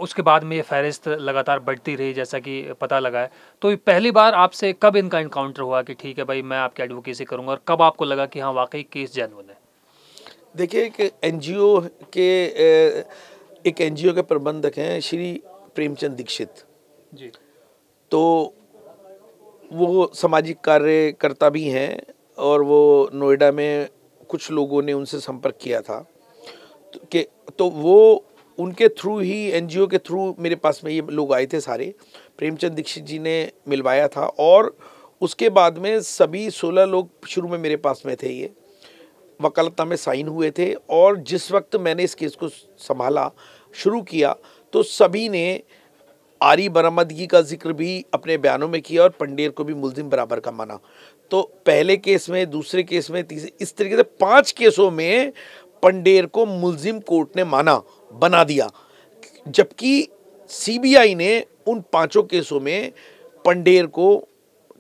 उसके बाद में ये फहरिस्त लगातार बढ़ती रही जैसा कि पता लगा है। तो पहली बार आपसे कब इनका इनकाउंटर हुआ कि ठीक है भाई मैं आपकी एडवोकेसी करूँगा, और कब आपको लगा कि हाँ वाकई केस जेन्युइन है? देखिए कि एक एनजीओ के प्रबंधक हैं श्री प्रेमचंद दीक्षित जी, तो वो सामाजिक कार्यकर्ता भी हैं, और वो नोएडा में कुछ लोगों ने उनसे संपर्क किया था तो वो उनके थ्रू ही, एनजीओ के थ्रू मेरे पास में ये लोग आए थे सारे। प्रेमचंद दीक्षित जी ने मिलवाया था, और उसके बाद में सभी 16 लोग शुरू में मेरे पास में थे, ये वकालतनामे में साइन हुए थे। और जिस वक्त मैंने इस केस को संभाला शुरू किया तो सभी ने आरी बरामदगी का जिक्र भी अपने बयानों में किया, और पंडेर को भी मुल्जिम बराबर का माना। तो पहले केस में, दूसरे केस में, तीसरे, इस तरीके से 5 केसों में पंडेर को मुल्जिम कोर्ट ने बना दिया, जबकि सीबीआई ने उन 5 केसों में पंडेर को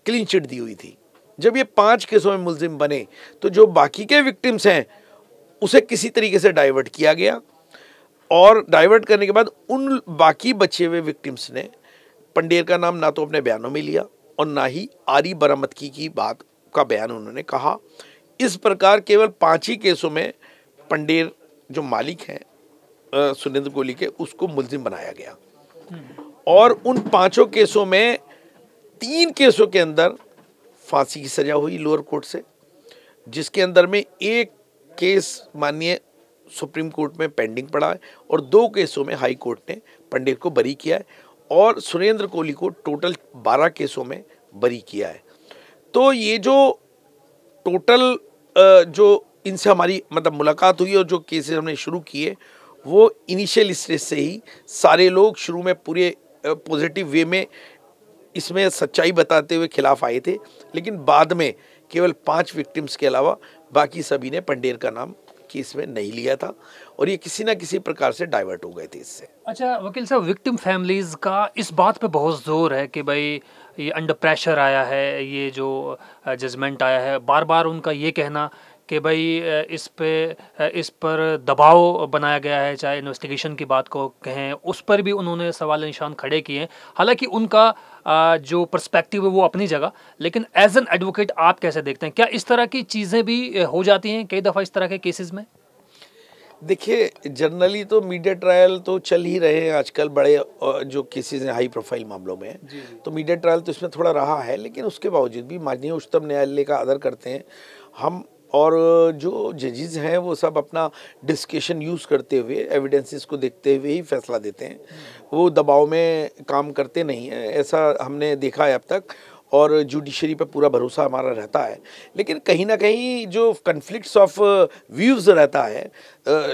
क्लीन चिट दी हुई थी। जब ये 5 केसों में मुलजिम बने तो जो बाकी के विक्टिम्स हैं उसे किसी तरीके से डाइवर्ट किया गया, और डाइवर्ट करने के बाद उन बाकी बचे हुए विक्टिम्स ने पंडेर का नाम ना तो अपने बयानों में लिया और ना ही आरी बरामदगी की बात का बयान उन्होंने कहा। इस प्रकार केवल 5 ही केसों में पंडेर जो मालिक हैं सुरेंद्र कोहली के, उसको मुलजिम बनाया गया, और उन 5 केसों में 3 केसों के अंदर फांसी की सजा हुई लोअर कोर्ट से, जिसके अंदर में एक केस माननीय सुप्रीम कोर्ट में पेंडिंग पड़ा है और 2 केसों में हाई कोर्ट ने पंडेर को बरी किया है और सुरेंद्र कोहली को टोटल 12 केसों में बरी किया है। तो ये जो टोटल जो इनसे हमारी मतलब मुलाकात हुई और जो केसेस हमने शुरू किए वो इनिशियल स्टेज से ही सारे लोग शुरू में पूरे पॉजिटिव वे में इसमें सच्चाई बताते हुए खिलाफ आए थे, लेकिन बाद में केवल 5 विक्टिम्स के अलावा बाकी सभी ने पंडेर का नाम केस में नहीं लिया था और ये किसी ना किसी प्रकार से डाइवर्ट हो गए थे इससे। अच्छा वकील साहब, विक्टिम फैमिलीज़ का इस बात पे बहुत ज़ोर है कि भाई ये अंडर प्रेशर आया है, ये जो जजमेंट आया है, बार बार उनका ये कहना कि भाई इस पर दबाव बनाया गया है, चाहे इन्वेस्टिगेशन की बात को कहें उस पर भी उन्होंने सवाल निशान खड़े किए हैं। हालांकि उनका जो पर्सपेक्टिव है वो अपनी जगह, लेकिन एज एन एडवोकेट आप कैसे देखते हैं, क्या इस तरह की चीज़ें भी हो जाती हैं कई दफ़ा इस तरह के केसेस में? देखिए जनरली तो मीडिया ट्रायल तो चल ही रहे हैं आजकल, बड़े जो केसेस हैं हाई प्रोफाइल मामलों में, तो मीडिया ट्रायल तो इसमें थोड़ा रहा है, लेकिन उसके बावजूद भी माननीय उच्चतम न्यायालय का आदर करते हैं हम, और जो जजेस हैं वो सब अपना डिस्कशन यूज़ करते हुए एविडेंसेस को देखते हुए ही फैसला देते हैं, वो दबाव में काम करते नहीं हैं, ऐसा हमने देखा है अब तक, और जुडिशरी पे पूरा भरोसा हमारा रहता है। लेकिन कहीं ना कहीं जो कन्फ्लिक्ट्स ऑफ व्यूज़ रहता है,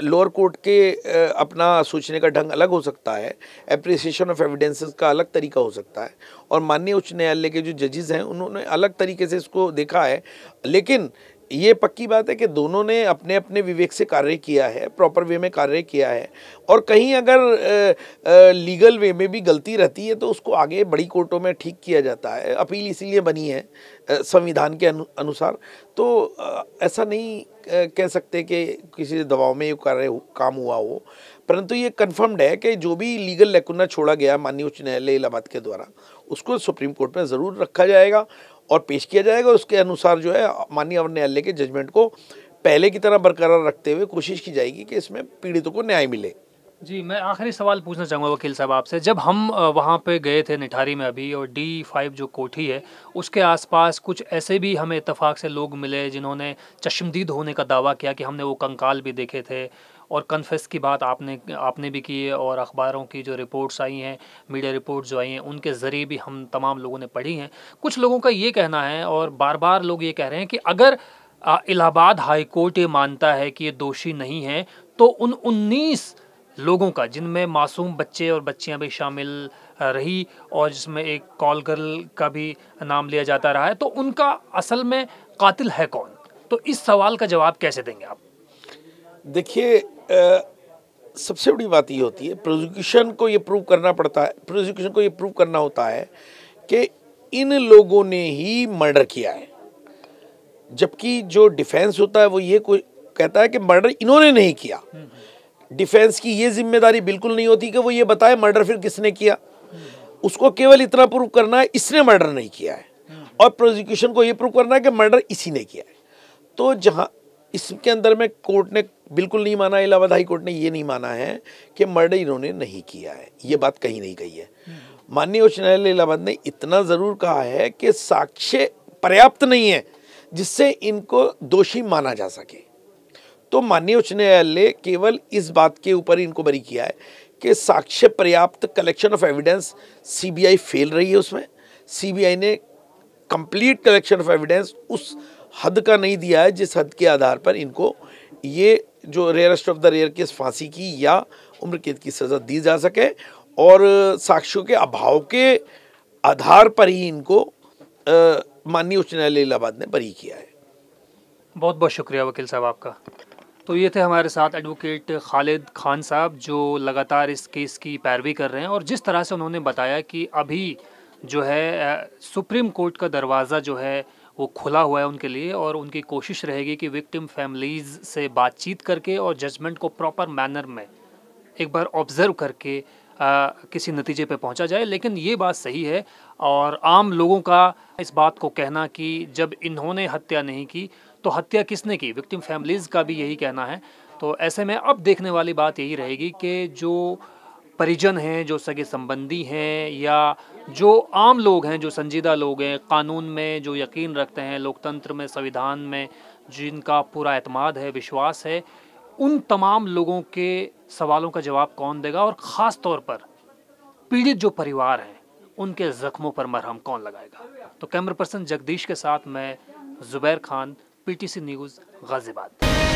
लोअर कोर्ट के अपना सोचने का ढंग अलग हो सकता है, एप्रिसिएशन ऑफ एविडेंसेस का अलग तरीका हो सकता है, और माननीय उच्च न्यायालय के जो जजेस हैं उन्होंने अलग तरीके से इसको देखा है, लेकिन ये पक्की बात है कि दोनों ने अपने अपने विवेक से कार्य किया है, प्रॉपर वे में कार्य किया है, और कहीं अगर लीगल वे में भी गलती रहती है तो उसको आगे बड़ी कोर्टों में ठीक किया जाता है। अपील इसीलिए बनी है संविधान के अनुसार, तो ऐसा नहीं कह सकते कि किसी दबाव में ये कार्य काम हुआ हो, परंतु ये कन्फर्म्ड है कि जो भी लीगल लैकुना छोड़ा गया माननीय उच्च न्यायालय इलाहाबाद के द्वारा उसको सुप्रीम कोर्ट में ज़रूर रखा जाएगा और पेश किया जाएगा, और उसके अनुसार जो है माननीय न्यायालय के जजमेंट को पहले की तरह बरकरार रखते हुए कोशिश की जाएगी कि इसमें पीड़ितों को न्याय मिले। जी, मैं आखिरी सवाल पूछना चाहूँगा वकील साहब आपसे, जब हम वहाँ पे गए थे निठारी में अभी, और D5 जो कोठी है उसके आसपास कुछ ऐसे भी हमें इत्तेफाक से लोग मिले जिन्होंने चश्मदीद होने का दावा किया कि हमने वो कंकाल भी देखे थे, और कन्फेस की बात आपने भी की है, और अखबारों की जो रिपोर्ट्स आई हैं, मीडिया रिपोर्ट्स जो आई हैं उनके ज़रिए भी हम तमाम लोगों ने पढ़ी हैं। कुछ लोगों का ये कहना है, और बार बार लोग ये कह रहे हैं कि अगर इलाहाबाद हाई कोर्ट ये मानता है कि ये दोषी नहीं है, तो उन 19 लोगों का, जिनमें मासूम बच्चे और बच्चियां भी शामिल रही और जिसमें एक कॉल गर्ल का भी नाम लिया जाता रहा है, तो उनका असल में कातिल है कौन? तो इस सवाल का जवाब कैसे देंगे आप? देखिए सबसे बड़ी बात ये होती है, प्रोसिक्यूशन को ये प्रूव करना पड़ता है, प्रोसिक्यूशन को ये प्रूव करना होता है कि इन लोगों ने ही मर्डर किया है, जबकि जो डिफेंस होता है वो ये कोई कहता है कि मर्डर इन्होंने नहीं किया। डिफेंस की ये जिम्मेदारी बिल्कुल नहीं होती कि वो ये बताए मर्डर फिर किसने किया, उसको केवल इतना प्रूव करना है इसने मर्डर नहीं किया है, और प्रोसिक्यूशन को ये प्रूव करना है कि मर्डर इसी ने किया है। तो जहाँ इसके अंदर में कोर्ट ने बिल्कुल नहीं माना, इलाहाबाद हाई कोर्ट ने ये नहीं माना है कि मर्डर इन्होंने नहीं किया है, ये बात कहीं नहीं कही है। माननीय उच्च न्यायालय इलाहाबाद ने इतना ज़रूर कहा है कि साक्ष्य पर्याप्त नहीं है जिससे इनको दोषी माना जा सके। तो माननीय उच्च न्यायालय केवल इस बात के ऊपर इनको बरी किया है कि साक्ष्य पर्याप्त collection of evidence CBI fail रही है, उसमें सीबीआई ने कंप्लीट कलेक्शन ऑफ एविडेंस उस हद का नहीं दिया है जिस हद के आधार पर इनको ये जो rarest of the rare case फांसी की या उम्र कैद की सज़ा दी जा सके, और साक्ष्यों के अभाव के आधार पर ही इनको माननीय उच्च न्यायालय इलाहाबाद ने बरी किया है। बहुत बहुत शुक्रिया वकील साहब आपका। तो ये थे हमारे साथ एडवोकेट खालिद खान साहब, जो लगातार इस केस की पैरवी कर रहे हैं, और जिस तरह से उन्होंने बताया कि अभी जो है सुप्रीम कोर्ट का दरवाज़ा जो है वो खुला हुआ है उनके लिए, और उनकी कोशिश रहेगी कि विक्टिम फैमिलीज़ से बातचीत करके और जजमेंट को प्रॉपर मैनर में एक बार ऑब्ज़र्व करके किसी नतीजे पे पहुंचा जाए। लेकिन ये बात सही है, और आम लोगों का इस बात को कहना कि जब इन्होंने हत्या नहीं की तो हत्या किसने की, विक्टिम फैमिलीज़ का भी यही कहना है। तो ऐसे में अब देखने वाली बात यही रहेगी कि जो परिजन हैं, जो सगे संबंधी हैं, या जो आम लोग हैं, जो संजीदा लोग हैं, कानून में जो यकीन रखते हैं, लोकतंत्र में, संविधान में जिनका पूरा एतमाद है, विश्वास है, उन तमाम लोगों के सवालों का जवाब कौन देगा, और ख़ास तौर पर पीड़ित जो परिवार हैं उनके ज़ख्मों पर मरहम कौन लगाएगा। तो कैमरा पर्सन जगदीश के साथ मैं ज़ुबैर खान, PTC न्यूज़, गाज़ियाबाद।